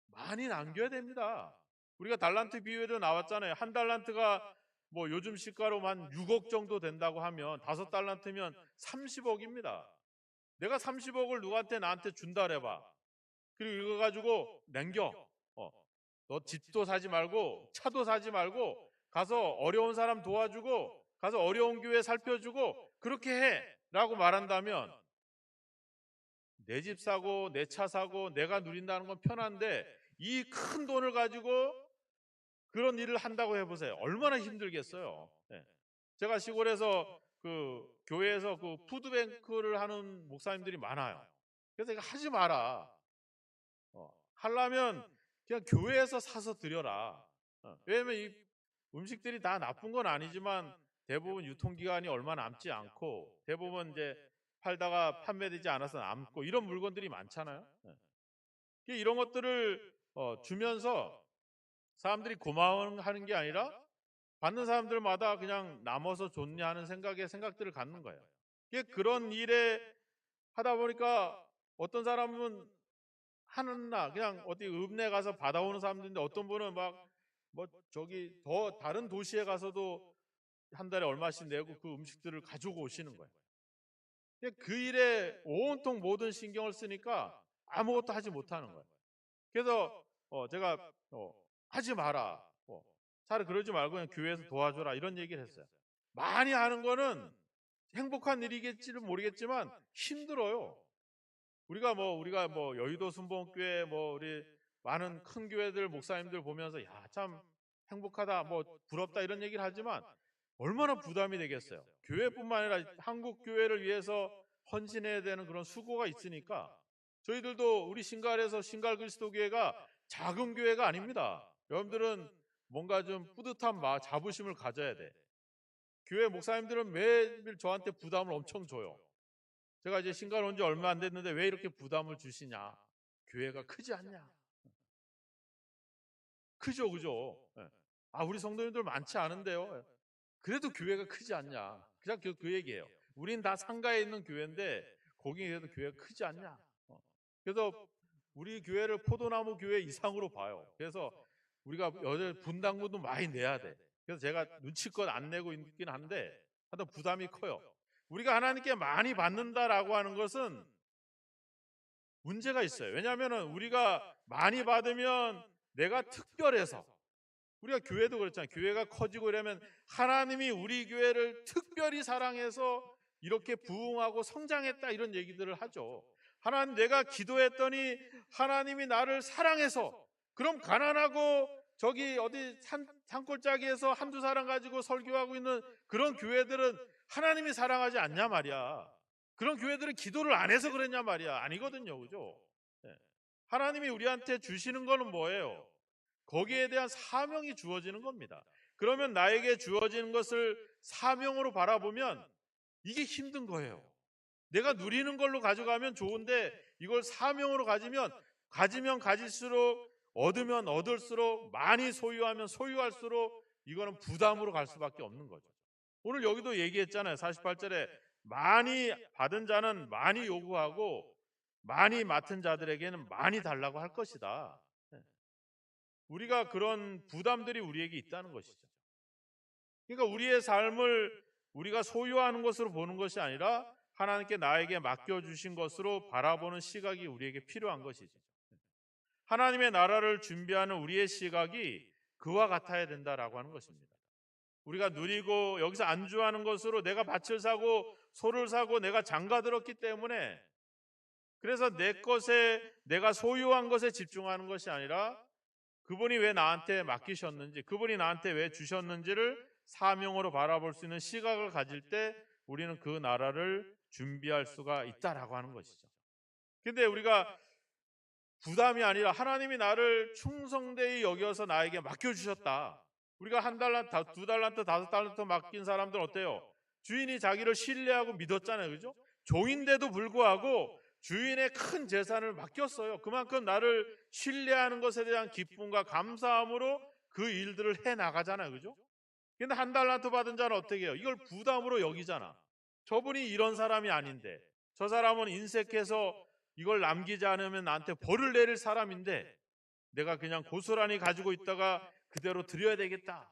많이 남겨야 됩니다. 우리가 달란트 비유에도 나왔잖아요. 한 달란트가 뭐 요즘 시가로 한 6억 정도 된다고 하면 5달란트면 30억입니다. 내가 30억을 누구한테 나한테 준다 그래봐. 그리고 이거 가지고 남겨. 어, 너 집도 사지 말고 차도 사지 말고 가서 어려운 사람 도와주고 가서 어려운 교회 살펴주고 그렇게 해 라고 말한다면 내 집 사고 내 차 사고 내가 누린다는 건 편한데 이 큰 돈을 가지고 그런 일을 한다고 해보세요. 얼마나 힘들겠어요. 예. 제가 시골에서 그 교회에서 그 푸드뱅크를 하는 목사님들이 많아요. 그래서 이거 하지 마라. 하려면 그냥 교회에서 사서 드려라. 왜냐면 이 음식들이 다 나쁜 건 아니지만 대부분 유통기간이 얼마 남지 않고 대부분 이제 팔다가 판매되지 않아서 남고 이런 물건들이 많잖아요. 이런 것들을 주면서 사람들이 고마워하는 게 아니라 받는 사람들마다 그냥 남아서 좋냐 하는 생각들을 갖는 거예요. 그런 일에 하다 보니까 어떤 사람은 하는나 그냥 어디 읍내 가서 받아오는 사람들인데 어떤 분은 막 뭐 저기 더 다른 도시에 가서도 한 달에 얼마씩 내고 그 음식들을 가지고 오시는 거예요. 그 일에 온통 모든 신경을 쓰니까 아무것도 하지 못하는 거예요. 그래서 제가 하지 마라. 차라리 그러지 말고 그냥 교회에서 도와줘라 이런 얘기를 했어요. 많이 하는 거는 행복한 일이겠지는 모르겠지만 힘들어요. 우리가 뭐 여의도 순복음교회 뭐 우리 많은 큰 교회들 목사님들 보면서 야, 참 행복하다, 뭐 부럽다 이런 얘기를 하지만 얼마나 부담이 되겠어요. 교회뿐만 아니라 한국 교회를 위해서 헌신해야 되는 그런 수고가 있으니까 저희들도 우리 신갈에서 신갈 그리스도교회가 작은 교회가 아닙니다. 여러분들은 뭔가 좀 뿌듯한 자부심을 가져야 돼. 교회 목사님들은 매일 저한테 부담을 엄청 줘요. 제가 이제 신갈 온 지 얼마 안 됐는데 왜 이렇게 부담을 주시냐? 교회가 크지 않냐? 크죠, 그죠? 예. 아, 우리 성도님들 많지 않은데요. 예. 그래도 교회가 크지 않냐? 그냥 그 얘기예요. 우린 다 상가에 있는 교회인데 거기 그래도 교회가 크지 않냐? 그래서 우리 교회를 포도나무 교회 이상으로 봐요. 그래서 우리가 여자 분담금도 많이 내야 돼. 그래서 제가 눈치껏 안 내고 있긴 한데 하여튼 부담이 커요. 우리가 하나님께 많이 받는다라고 하는 것은 문제가 있어요. 왜냐하면 우리가 많이 받으면 내가 특별해서 우리가 교회도 그렇잖아요. 교회가 커지고 이러면 하나님이 우리 교회를 특별히 사랑해서 이렇게 부흥하고 성장했다 이런 얘기들을 하죠. 하나님 내가 기도했더니 하나님이 나를 사랑해서 그럼 가난하고 저기 어디 산골짜기에서 한두 사람 가지고 설교하고 있는 그런 교회들은 하나님이 사랑하지 않냐 말이야. 그런 교회들은 기도를 안 해서 그랬냐 말이야. 아니거든요. 그죠? 네. 하나님이 우리한테 주시는 거는 뭐예요? 거기에 대한 사명이 주어지는 겁니다. 그러면 나에게 주어지는 것을 사명으로 바라보면 이게 힘든 거예요. 내가 누리는 걸로 가져가면 좋은데 이걸 사명으로 가지면 가질수록 얻으면 얻을수록 많이 소유하면 소유할수록 이거는 부담으로 갈 수밖에 없는 거죠. 오늘 여기도 얘기했잖아요. 48절에 많이 받은 자는 많이 요구하고 많이 맡은 자들에게는 많이 달라고 할 것이다. 우리가 그런 부담들이 우리에게 있다는 것이죠. 그러니까 우리의 삶을 우리가 소유하는 것으로 보는 것이 아니라 하나님께 나에게 맡겨주신 것으로 바라보는 시각이 우리에게 필요한 것이죠. 하나님의 나라를 준비하는 우리의 시각이 그와 같아야 된다라고 하는 것입니다. 우리가 누리고 여기서 안주하는 것으로 내가 밭을 사고 소를 사고 내가 장가 들었기 때문에 그래서 내 것에, 내가 소유한 것에 집중하는 것이 아니라 그분이 왜 나한테 맡기셨는지, 그분이 나한테 왜 주셨는지를 사명으로 바라볼 수 있는 시각을 가질 때 우리는 그 나라를 준비할 수가 있다라고 하는 것이죠. 근데 우리가 부담이 아니라 하나님이 나를 충성되이 여겨서 나에게 맡겨주셨다. 우리가 한 달란트, 두 달란트, 다섯 달란트 맡긴 사람들은 어때요? 주인이 자기를 신뢰하고 믿었잖아요. 그죠? 종인데도 불구하고 주인의 큰 재산을 맡겼어요. 그만큼 나를 신뢰하는 것에 대한 기쁨과 감사함으로 그 일들을 해 나가잖아요. 그죠? 근데 한 달란트 받은 자는 어떻게 해요? 이걸 부담으로 여기잖아. 저분이 이런 사람이 아닌데, 저 사람은 인색해서 이걸 남기지 않으면 나한테 벌을 내릴 사람인데 내가 그냥 고스란히 가지고 있다가 그대로 드려야 되겠다.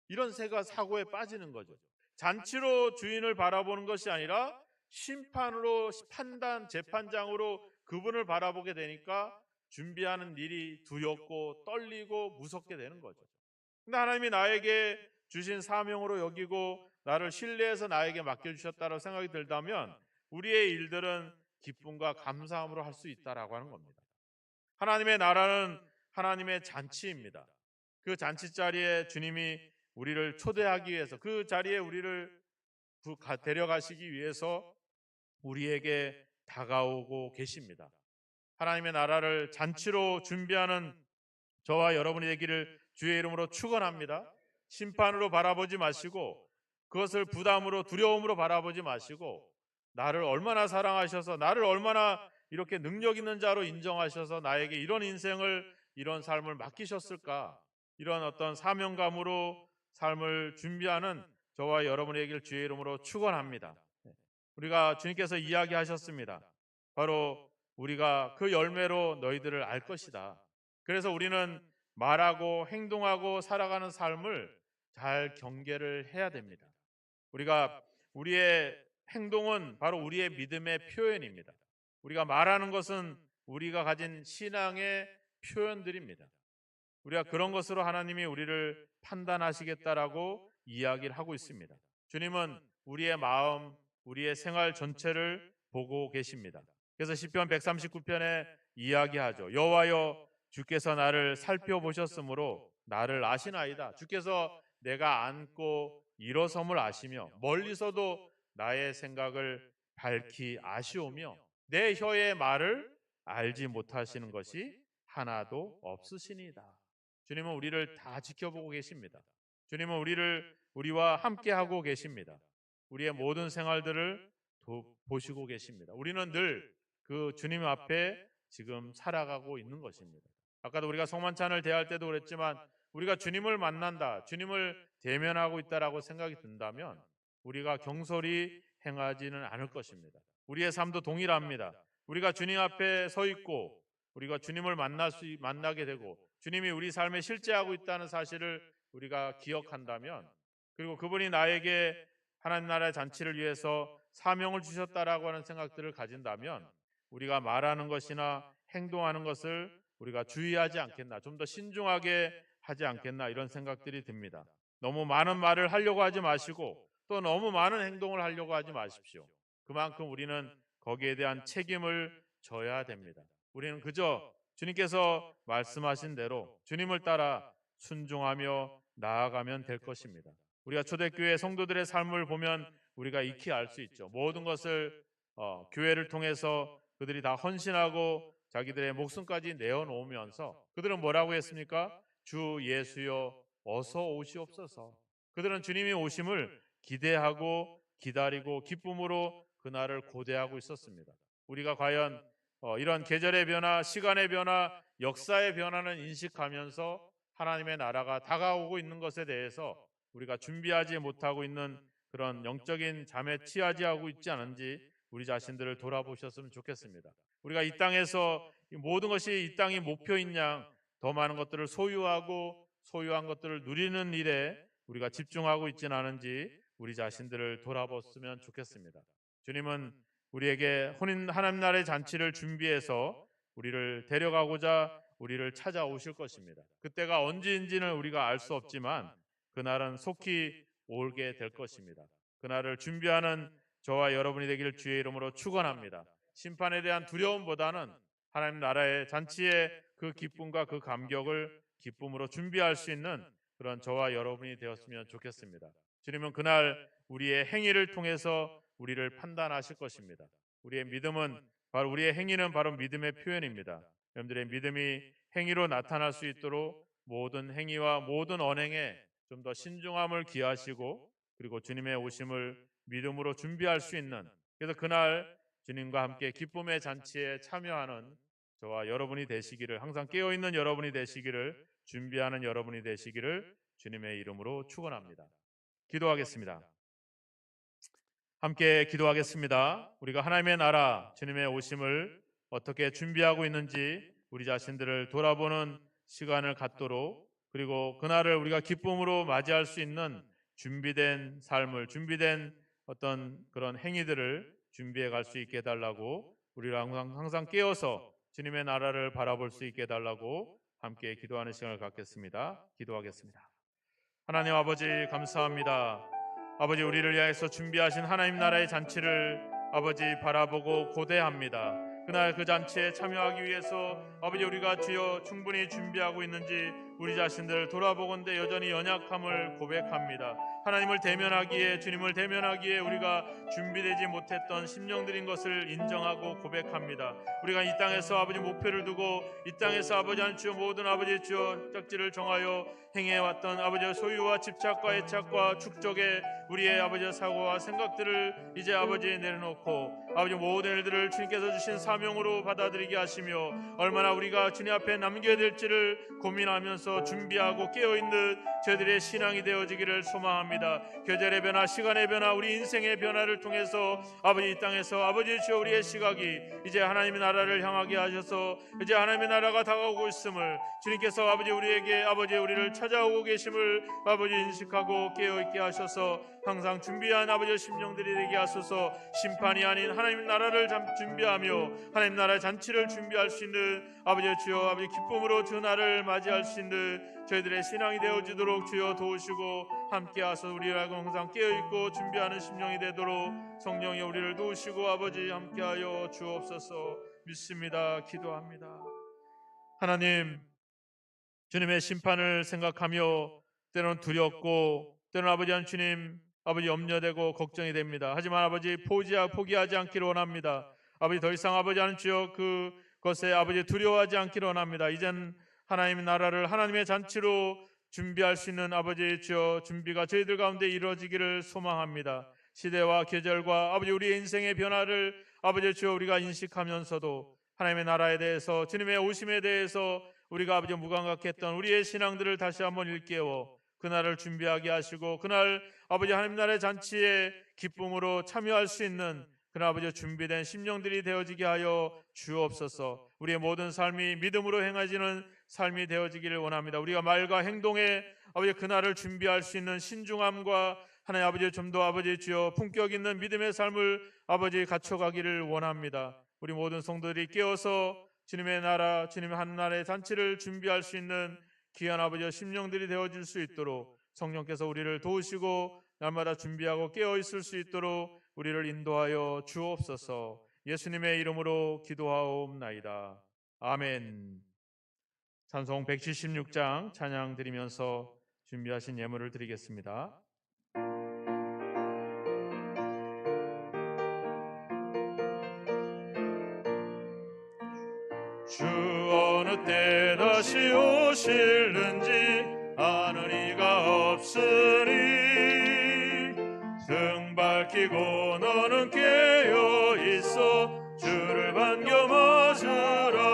이런 사고에 빠지는 거죠. 잔치로 주인을 바라보는 것이 아니라 심판으로, 판단, 재판장으로 그분을 바라보게 되니까 준비하는 일이 두렵고 떨리고 무섭게 되는 거죠. 근데 하나님이 나에게 주신 사명으로 여기고 나를 신뢰해서 나에게 맡겨주셨다고 생각이 들다면 우리의 일들은 기쁨과 감사함으로 할 수 있다라고 하는 겁니다. 하나님의 나라는 하나님의 잔치입니다. 그 잔치 자리에 주님이 우리를 초대하기 위해서, 그 자리에 우리를 데려가시기 위해서 우리에게 다가오고 계십니다. 하나님의 나라를 잔치로 준비하는 저와 여러분이 되기를 주의 이름으로 축원합니다. 심판으로 바라보지 마시고 그것을 부담으로, 두려움으로 바라보지 마시고 나를 얼마나 사랑하셔서, 나를 얼마나 이렇게 능력 있는 자로 인정하셔서 나에게 이런 인생을, 이런 삶을 맡기셨을까, 이런 어떤 사명감으로 삶을 준비하는 저와 여러분에게 주의 이름으로 축원합니다. 우리가 주님께서 이야기하셨습니다. 바로 우리가 그 열매로 너희들을 알 것이다. 그래서 우리는 말하고 행동하고 살아가는 삶을 잘 경계를 해야 됩니다. 우리가, 우리의 행동은 바로 우리의 믿음의 표현입니다. 우리가 말하는 것은 우리가 가진 신앙의 표현들입니다. 우리가 그런 것으로 하나님이 우리를 판단하시겠다라고 이야기를 하고 있습니다. 주님은 우리의 마음, 우리의 생활 전체를 보고 계십니다. 그래서 시편 139편에 이야기하죠. 여호와여, 주께서 나를 살펴보셨으므로 나를 아시나이다. 주께서 내가 앉고 일어섬을 아시며 멀리서도 나의 생각을 밝히 아시오며 내 혀의 말을 알지 못하시는 것이 하나도 없으시니이다. 주님은 우리를 다 지켜보고 계십니다. 주님은 우리와 함께 하고 계십니다. 우리의 모든 생활들을 보시고 계십니다. 우리는 늘 그 주님 앞에 지금 살아가고 있는 것입니다. 아까도 우리가 성만찬을 대할 때도 그랬지만 우리가 주님을 만난다, 주님을 대면하고 있다라고 생각이 든다면 우리가 경솔히 행하지는 않을 것입니다. 우리의 삶도 동일합니다. 우리가 주님 앞에 서 있고 우리가 주님을 만나게 되고 주님이 우리 삶에 실제하고 있다는 사실을 우리가 기억한다면, 그리고 그분이 나에게 하나님 나라의 잔치를 위해서 사명을 주셨다라고 하는 생각들을 가진다면 우리가 말하는 것이나 행동하는 것을 우리가 주의하지 않겠나, 좀 더 신중하게 하지 않겠나, 이런 생각들이 듭니다. 너무 많은 말을 하려고 하지 마시고 또 너무 많은 행동을 하려고 하지 마십시오. 그만큼 우리는 거기에 대한 책임을 져야 됩니다. 우리는 그저 주님께서 말씀하신 대로 주님을 따라 순종하며 나아가면 될 것입니다. 우리가 초대교회 성도들의 삶을 보면 우리가 익히 알 수 있죠. 모든 것을 교회를 통해서 그들이 다 헌신하고 자기들의 목숨까지 내어놓으면서 그들은 뭐라고 했습니까? 주 예수여 어서 오시옵소서. 그들은 주님이 오심을 기대하고 기다리고 기쁨으로 그날을 고대하고 있었습니다. 우리가 과연 이런 계절의 변화, 시간의 변화, 역사의 변화는 인식하면서 하나님의 나라가 다가오고 있는 것에 대해서 우리가 준비하지 못하고 있는 그런 영적인 잠에 취하지 하고 있지 않은지 우리 자신들을 돌아보셨으면 좋겠습니다. 우리가 이 땅에서 모든 것이 이 땅이 목표인 양 더 많은 것들을 소유하고 소유한 것들을 누리는 일에 우리가 집중하고 있지는 않은지 우리 자신들을 돌아봤으면 좋겠습니다. 주님은 우리에게 하나님 나라의 잔치를 준비해서 우리를 데려가고자 우리를 찾아오실 것입니다. 그때가 언제인지는 우리가 알 수 없지만 그날은 속히 오게 될 것입니다. 그날을 준비하는 저와 여러분이 되기를 주의 이름으로 축원합니다. 심판에 대한 두려움보다는 하나님 나라의 잔치의 그 기쁨과 그 감격을 기쁨으로 준비할 수 있는 그런 저와 여러분이 되었으면 좋겠습니다. 주님은 그날 우리의 행위를 통해서 우리를 판단하실 것입니다. 우리의 믿음은 바로 우리의 행위는 바로 믿음의 표현입니다. 여러분들의 믿음이 행위로 나타날 수 있도록 모든 행위와 모든 언행에 좀 더 신중함을 기하시고 그리고 주님의 오심을 믿음으로 준비할 수 있는, 그래서 그날 주님과 함께 기쁨의 잔치에 참여하는 저와 여러분이 되시기를, 항상 깨어있는 여러분이 되시기를, 준비하는 여러분이 되시기를 주님의 이름으로 축원합니다. 기도하겠습니다. 함께 기도하겠습니다. 우리가 하나님의 나라 주님의 오심을 어떻게 준비하고 있는지 우리 자신들을 돌아보는 시간을 갖도록, 그리고 그날을 우리가 기쁨으로 맞이할 수 있는 준비된 삶을, 준비된 어떤 그런 행위들을 준비해 갈 수 있게 해달라고, 우리를 항상 깨어서 주님의 나라를 바라볼 수 있게 해달라고 함께 기도하는 시간을 갖겠습니다. 기도하겠습니다. 하나님 아버지 감사합니다. 아버지, 우리를 위해서 준비하신 하나님 나라의 잔치를 아버지 바라보고 고대합니다. 그날 그 잔치에 참여하기 위해서 아버지 우리가 주여 충분히 준비하고 있는지 우리 자신들을 돌아보건대 여전히 연약함을 고백합니다. 하나님을 대면하기에, 주님을 대면하기에 우리가 준비되지 못했던 심령들인 것을 인정하고 고백합니다. 우리가 이 땅에서 아버지 목표를 두고 이 땅에서 아버지 한 주여 모든 아버지 주여 짝지를 정하여 행해왔던 아버지의 소유와 집착과 애착과 축적의 우리의 아버지의 사고와 생각들을 이제 아버지에 내려놓고 아버지 모든 일들을 주님께서 주신 사명으로 받아들이게 하시며, 얼마나 우리가 주님 앞에 남겨야 될지를 고민하면서 준비하고 깨어있는 저희들의 신앙이 되어지기를 소망합니다. 계절의 변화, 시간의 변화, 우리 인생의 변화를 통해서 아버지 이 땅에서 아버지 주여 우리의 시각이 이제 하나님의 나라를 향하게 하셔서 이제 하나님의 나라가 다가오고 있음을, 주님께서 아버지 우리에게 아버지 우리를 찾아오고 계심을 아버지 인식하고 깨어있게 하셔서 항상 준비한 아버지의 심령들이 되게 하소서. 심판이 아닌 하나님 나라를 준비하며 하나님 나라의 잔치를 준비할 수 있는 아버지 주여 아버지 기쁨으로 주 나를 맞이할 수 있는 저희들의 신앙이 되어지도록 주여 도우시고 함께 하소서. 우리라고 항상 깨어있고 준비하는 심령이 되도록 성령이 우리를 도우시고 아버지 함께하여 주옵소서. 믿습니다. 기도합니다. 하나님, 주님의 심판을 생각하며 때로는 두렵고 때로는 아버지 한 주님 아버지 염려되고 걱정이 됩니다. 하지만 아버지 포기하지 않기를 원합니다. 아버지 더 이상 아버지 하는 주여 그것에 아버지 두려워하지 않기를 원합니다. 이젠 하나님의 나라를 하나님의 잔치로 준비할 수 있는 아버지 주여 준비가 저희들 가운데 이루어지기를 소망합니다. 시대와 계절과 아버지 우리의 인생의 변화를 아버지 주여 우리가 인식하면서도 하나님의 나라에 대해서, 주님의 오심에 대해서 우리가 아버지 무감각했던 우리의 신앙들을 다시 한번 일깨워 그날을 준비하게 하시고, 그날 아버지 하나님 나라의 잔치에 기쁨으로 참여할 수 있는 그날 아버지 준비된 심령들이 되어지게 하여 주옵소서. 우리의 모든 삶이 믿음으로 행해지는 삶이 되어지기를 원합니다. 우리가 말과 행동에 아버지 그날을 준비할 수 있는 신중함과 하나님 아버지 좀 더 아버지 주여 품격 있는 믿음의 삶을 아버지 갖춰가기를 원합니다. 우리 모든 성도들이 깨어서 주님의 나라, 주님의 한 나라의 잔치를 준비할 수 있는 귀한 아버지의 심령들이 되어질 수 있도록 성령께서 우리를 도우시고 날마다 준비하고 깨어있을 수 있도록 우리를 인도하여 주옵소서. 예수님의 이름으로 기도하옵나이다. 아멘. 찬송 176장 찬양 드리면서 준비하신 예물을 드리겠습니다. 주 어느 때 다시 오실는지 아는 이가 없으니 등 밝히고 너는 깨어 있어 주를 반겨 맞으라.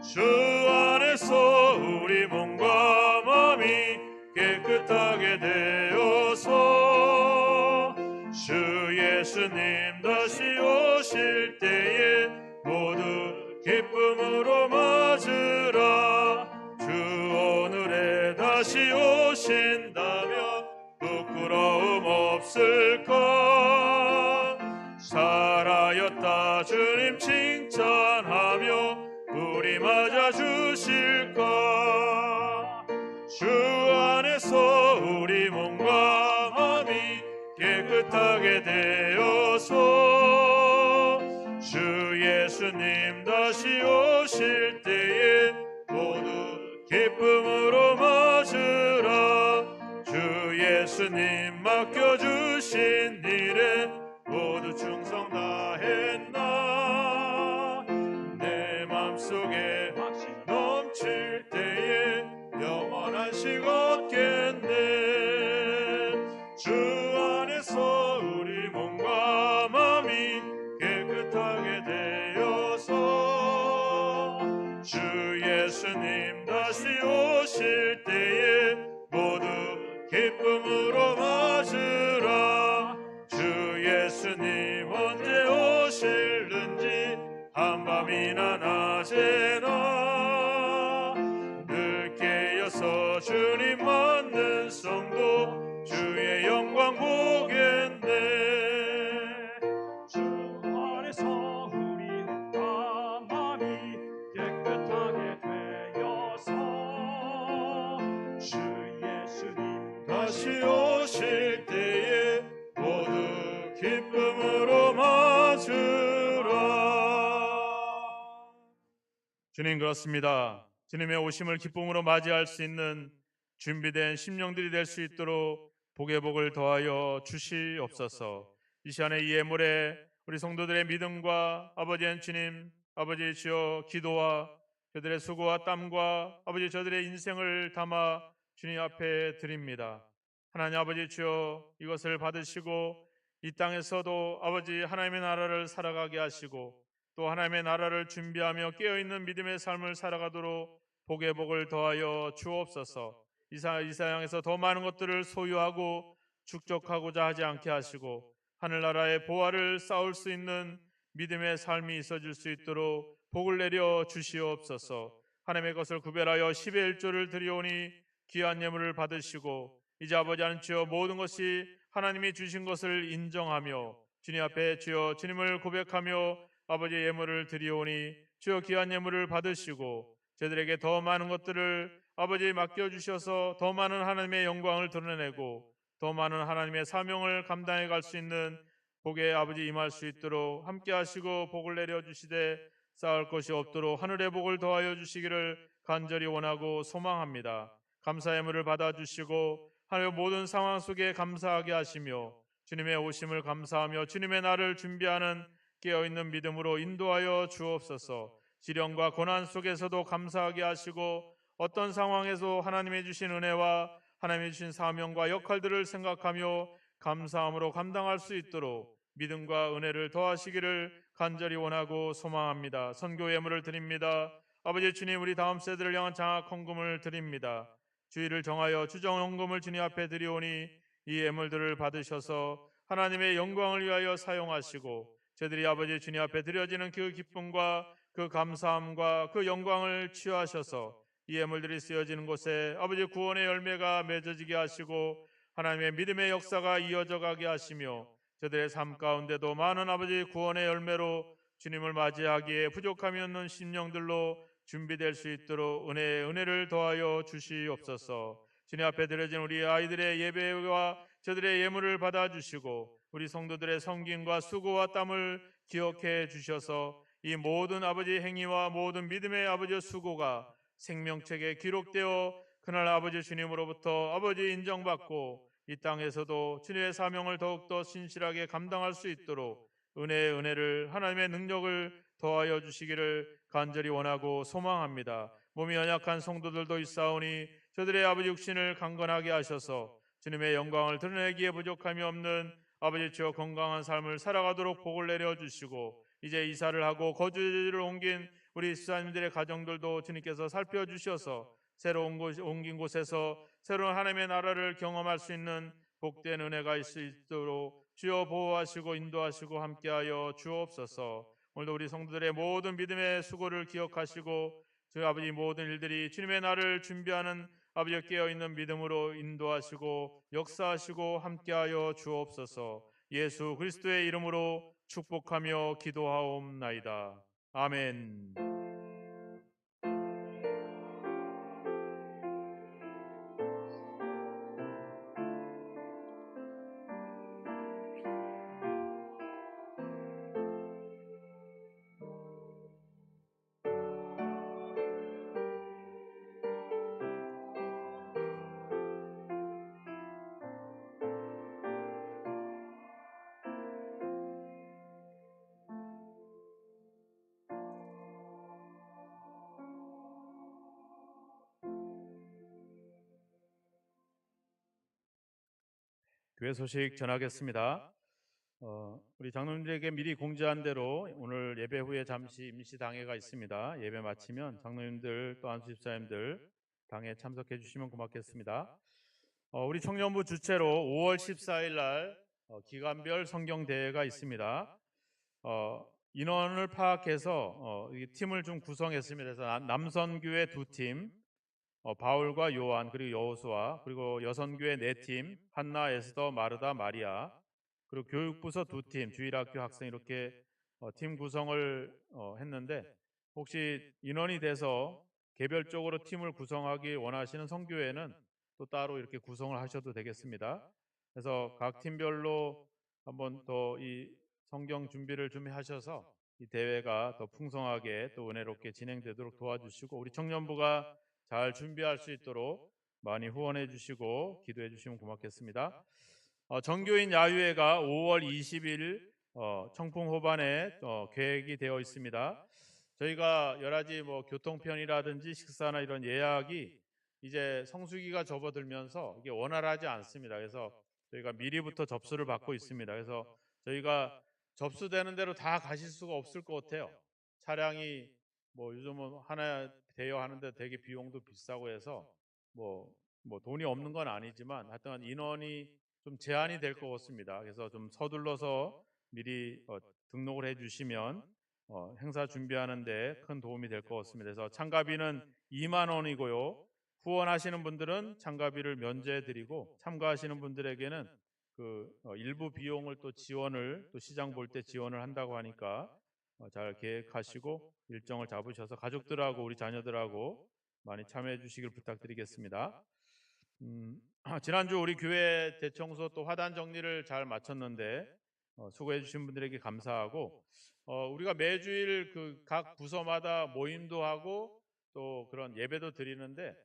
주 안에서 우리 몸과 마음이 깨끗하게 되어서 주 예수님 다시 오실 때에 모두 기쁨으로 맞으라. 주 오늘에 다시 오신다면 부끄러움 없을까. 살아였다 주님 칭찬하며 우리 맞아 주실까. 주 안에서 우리 몸과 마음이 깨끗하게 되어서 다시 오실 때에 모두 기쁨으로 맞으라. 주 예수님 맡겨주신 일에 모두 충성 다했나. 내 맘속에 확신 넘칠 때에 영원한 식 얻겠네. 주 안에서 우리 몸과 마음이 깨끗하게 되어서 주 예수님 다시 오실 때에 모두 기쁨으로 맞으라. 주 예수님 언제 오실는지 한밤이나 낮에나 늘 깨어서 주님 맞는 성도 주의 영광 보겠네. 주 안에서 우리 마음이 깨끗하게 되어서 주 예수님 다시 오실 때에 모두 기쁨으로 맞으라. 주님, 그렇습니다. 주님의 오심을 기쁨으로 맞이할 수 있는 준비된 심령들이 될 수 있도록 복의 복을 더하여 주시옵소서. 이 시간에 이 예물에 우리 성도들의 믿음과 아버지의 주님, 아버지 주여 기도와 저들의 수고와 땀과 아버지 저들의 인생을 담아 주님 앞에 드립니다. 하나님 아버지 주여 이것을 받으시고 이 땅에서도 아버지 하나님의 나라를 살아가게 하시고 또 하나님의 나라를 준비하며 깨어있는 믿음의 삶을 살아가도록 복의 복을 더하여 주옵소서. 이 세상에서 더 많은 것들을 소유하고 축적하고자 하지 않게 하시고 하늘나라의 보화를 쌓을 수 있는 믿음의 삶이 있어질 수 있도록 복을 내려 주시옵소서. 하나님의 것을 구별하여 10의 1조를 드리오니 귀한 예물을 받으시고 이제 아버지 하나님 주여 모든 것이 하나님이 주신 것을 인정하며 주님 앞에 주여 주님을 고백하며 아버지 예물을 드리오니 주여 귀한 예물을 받으시고 저들에게 더 많은 것들을 아버지 맡겨주셔서 더 많은 하나님의 영광을 드러내고 더 많은 하나님의 사명을 감당해 갈 수 있는 복의 아버지 임할 수 있도록 함께 하시고 복을 내려주시되 쌓을 것이 없도록 하늘의 복을 더하여 주시기를 간절히 원하고 소망합니다. 감사 예물을 받아주시고 하나님의 모든 상황 속에 감사하게 하시며 주님의 오심을 감사하며 주님의 날을 준비하는 깨어있는 믿음으로 인도하여 주옵소서. 시련과 고난 속에서도 감사하게 하시고 어떤 상황에서 하나님의 주신 은혜와 하나님의 주신 사명과 역할들을 생각하며 감사함으로 감당할 수 있도록 믿음과 은혜를 더하시기를 간절히 원하고 소망합니다. 선교 예물을 드립니다. 아버지 주님, 우리 다음 세대를 향한 장학 헌금을 드립니다. 주일을 정하여 주정 헌금을 주님 앞에 드리오니 이 예물들을 받으셔서 하나님의 영광을 위하여 사용하시고 저들이 아버지 주님 앞에 드려지는 그 기쁨과 그 감사함과 그 영광을 취하셔서 이 예물들이 쓰여지는 곳에 아버지 구원의 열매가 맺어지게 하시고 하나님의 믿음의 역사가 이어져 가게 하시며 저들의 삶 가운데도 많은 아버지 구원의 열매로 주님을 맞이하기에 부족함이 없는 심령들로 준비될 수 있도록 은혜를 더하여 주시옵소서. 주님 앞에 드려진 우리 아이들의 예배와 저들의 예물을 받아주시고 우리 성도들의 섬김과 수고와 땀을 기억해 주셔서 이 모든 아버지 행위와 모든 믿음의 아버지 수고가 생명책에 기록되어 그날 아버지 주님으로부터 아버지 인정받고 이 땅에서도 주님의 사명을 더욱더 신실하게 감당할 수 있도록 은혜를 하나님의 능력을 더하여 주시기를 간절히 원하고 소망합니다. 몸이 연약한 성도들도 있사오니 저들의 아버지 육신을 강건하게 하셔서 주님의 영광을 드러내기에 부족함이 없는 아버지 주여 건강한 삶을 살아가도록 복을 내려주시고 이제 이사를 하고 거주지를 옮긴 우리 수사님들의 가정들도 주님께서 살펴주셔서 새로 옮긴 곳에서 새로운 하나님의 나라를 경험할 수 있는 복된 은혜가 있을 수 있도록 주여 보호하시고 인도하시고 함께하여 주옵소서. 오늘도 우리 성도들의 모든 믿음의 수고를 기억하시고 저희 아버지 모든 일들이 주님의 날을 준비하는 아버지 깨어있는 믿음으로 인도하시고 역사하시고 함께하여 주옵소서. 예수 그리스도의 이름으로 축복하며 기도하옵나이다. 아멘. 교회 소식 전하겠습니다. 우리 장로님들에게 미리 공지한 대로 오늘 예배 후에 잠시 임시 당회가 있습니다. 예배 마치면 장로님들 또 안수 집사님들 당회에 참석해 주시면 고맙겠습니다. 우리 청년부 주최로 5월 14일 날 기간별 성경 대회가 있습니다. 인원을 파악해서 이 팀을 좀 구성했습니다. 그래서 남선교회 2팀, 바울과 요한 그리고 여호수아, 그리고 여선교회 4팀, 한나, 에스더, 마르다, 마리아, 그리고 교육부서 2팀, 주일학교 학생 이렇게 팀 구성을 했는데 혹시 인원이 돼서 개별적으로 팀을 구성하기 원하시는 선교회는 또 따로 이렇게 구성을 하셔도 되겠습니다. 그래서 각 팀별로 한번 더 이 성경 준비를 좀 하셔서 이 대회가 더 풍성하게 또 은혜롭게 진행되도록 도와주시고 우리 청년부가 잘 준비할 수 있도록 많이 후원해 주시고 기도해 주시면 고맙겠습니다. 정교인 야유회가 5월 20일 청풍 호반에 계획이 되어 있습니다. 저희가 여러 가지 교통편이라든지 식사나 이런 예약이 이제 성수기가 접어들면서 이게 원활하지 않습니다. 그래서 저희가 미리부터 접수를 받고 있습니다. 그래서 저희가 접수되는 대로 다 가실 수가 없을 것 같아요. 차량이 요즘은 하나 대여하는데 되게 비용도 비싸고 해서 돈이 없는 건 아니지만 하여튼 인원이 좀 제한이 될 것 같습니다. 그래서 좀 서둘러서 미리 등록을 해주시면 행사 준비하는데 큰 도움이 될 것 같습니다. 그래서 참가비는 2만 원이고요. 후원하시는 분들은 참가비를 면제해드리고 참가하시는 분들에게는 그 일부 비용을 또 지원을 또 시장 볼 때 지원을 한다고 하니까 잘 계획하시고 일정을 잡으셔서 가족들하고 우리 자녀들하고 많이 참여해 주시길 부탁드리겠습니다. 지난주 우리 교회 대청소 또 화단 정리를 잘 마쳤는데 수고해 주신 분들에게 감사하고 우리가 매주일 그 각 부서마다 모임도 하고 또 그런 예배도 드리는데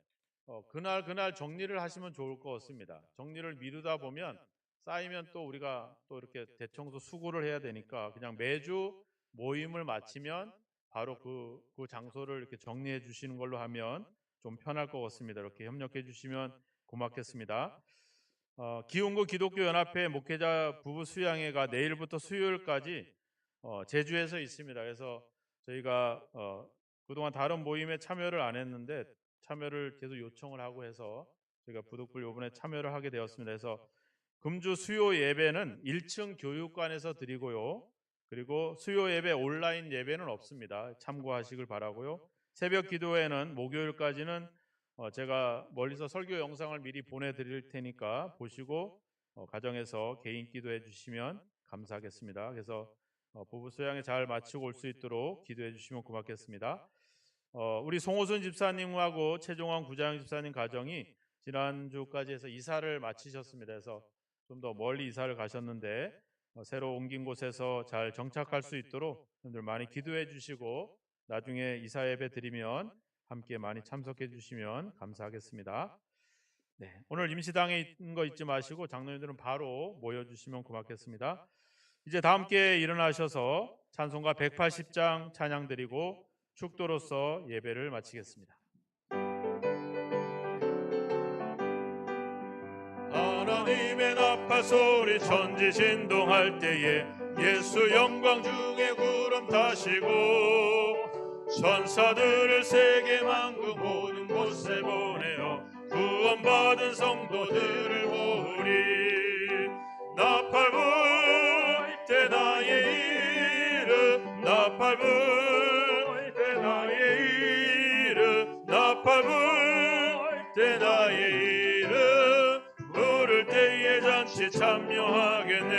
그날 정리를 하시면 좋을 것 같습니다. 정리를 미루다 보면 쌓이면 또 우리가 또 이렇게 대청소 수고를 해야 되니까 그냥 매주 모임을 마치면 바로 그 장소를 이렇게 정리해 주시는 걸로 하면 좀 편할 것 같습니다. 이렇게 협력해 주시면 고맙겠습니다. 기흥구 기독교 연합회 목회자 부부 수양회가 내일부터 수요일까지 제주에서 있습니다. 그래서 저희가 그동안 다른 모임에 참여를 안 했는데 참여를 계속 요청을 하고 해서 저희가 부득불 이번에 참여를 하게 되었습니다. 그래서 금주 수요 예배는 1층 교육관에서 드리고요. 그리고 수요 예배 온라인 예배는 없습니다. 참고하시길 바라고요. 새벽 기도회는 목요일까지는 제가 멀리서 설교 영상을 미리 보내드릴 테니까 보시고 가정에서 개인 기도해 주시면 감사하겠습니다. 그래서 부부 수양회 잘 마치고 올 수 있도록 기도해 주시면 고맙겠습니다. 우리 송호순 집사님하고 최종원 구자영 집사님 가정이 지난주까지 해서 이사를 마치셨습니다. 그래서 좀 더 멀리 이사를 가셨는데 새로 옮긴 곳에서 잘 정착할 수 있도록 여러분들 많이 기도해 주시고 나중에 이사 예배 드리면 함께 많이 참석해 주시면 감사하겠습니다. 네, 오늘 임시당에 있는 거 잊지 마시고 장로님들은 바로 모여주시면 고맙겠습니다. 이제 다 함께 일어나셔서 찬송가 180장 찬양 드리고 축도로서 예배를 마치겠습니다. 하나님의 나팔 소리 천지 진동할 때에 예수 영광 중에 구름 타시고 천사들을 세계 만국 모든 곳에 보내어 구원받은 성도들을 모으리. 나팔 불 때 나의 이름 나팔 불 때 나의 이름 나팔 불 때 나의 이름 부를 때에 잔치 참여하겠네.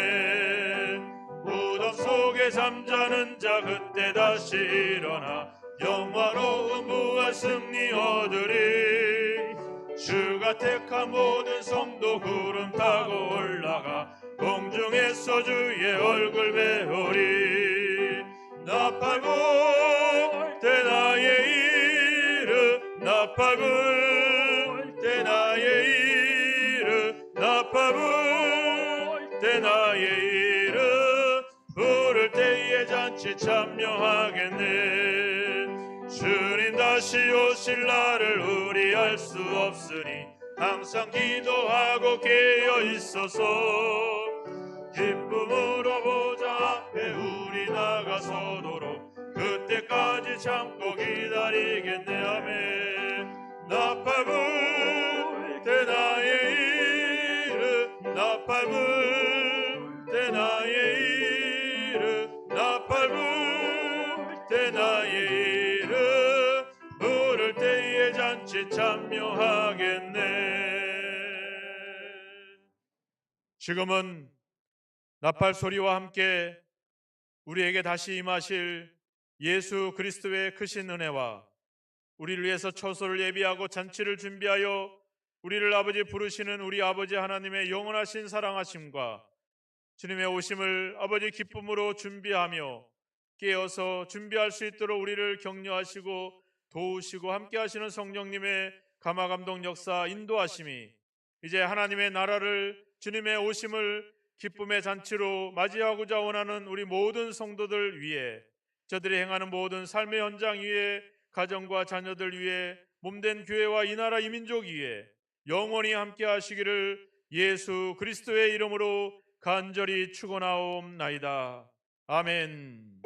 무덤 속에 잠자는 자 그때 다시 일어나 영화로운 부활 승리 얻으리. 주가 택한 모든 성도 구름 타고 올라가 공중에서 주의 얼굴 배우리. 나팔 불 때 나의 이름 나팔 불 때 나의 이름 나팔 불 때 나의 이름 부를 때에 잔치 참여하겠네. 주님 다시 오실 날을 우리 알 수 없으니 항상 기도하고 깨어 있어서 기쁨으로 보좌 앞에 우리 나가서도록 그때까지 참고 기다리겠네. 아멘. 나팔불 때 나의 이름, 나팔불 때 나의 이름, 나팔불 때 나의 이름, 부를 때에 잔치 참여하겠네. 지금은 나팔 소리와 함께 우리에게 다시 임하실 예수 그리스도의 크신 은혜와 우리를 위해서 처소를 예비하고 잔치를 준비하여 우리를 아버지 부르시는 우리 아버지 하나님의 영원하신 사랑하심과 주님의 오심을 아버지 기쁨으로 준비하며 깨어서 준비할 수 있도록 우리를 격려하시고 도우시고 함께 하시는 성령님의 감화감동 역사 인도하심이 이제 하나님의 나라를 주님의 오심을 기쁨의 잔치로 맞이하고자 원하는 우리 모든 성도들 위해, 저들이 행하는 모든 삶의 현장 위에, 가정과 자녀들 위해, 몸된 교회와 이 나라 이 민족 위에 영원히 함께 하시기를 예수 그리스도의 이름으로 간절히 축원하옵나이다. 아멘.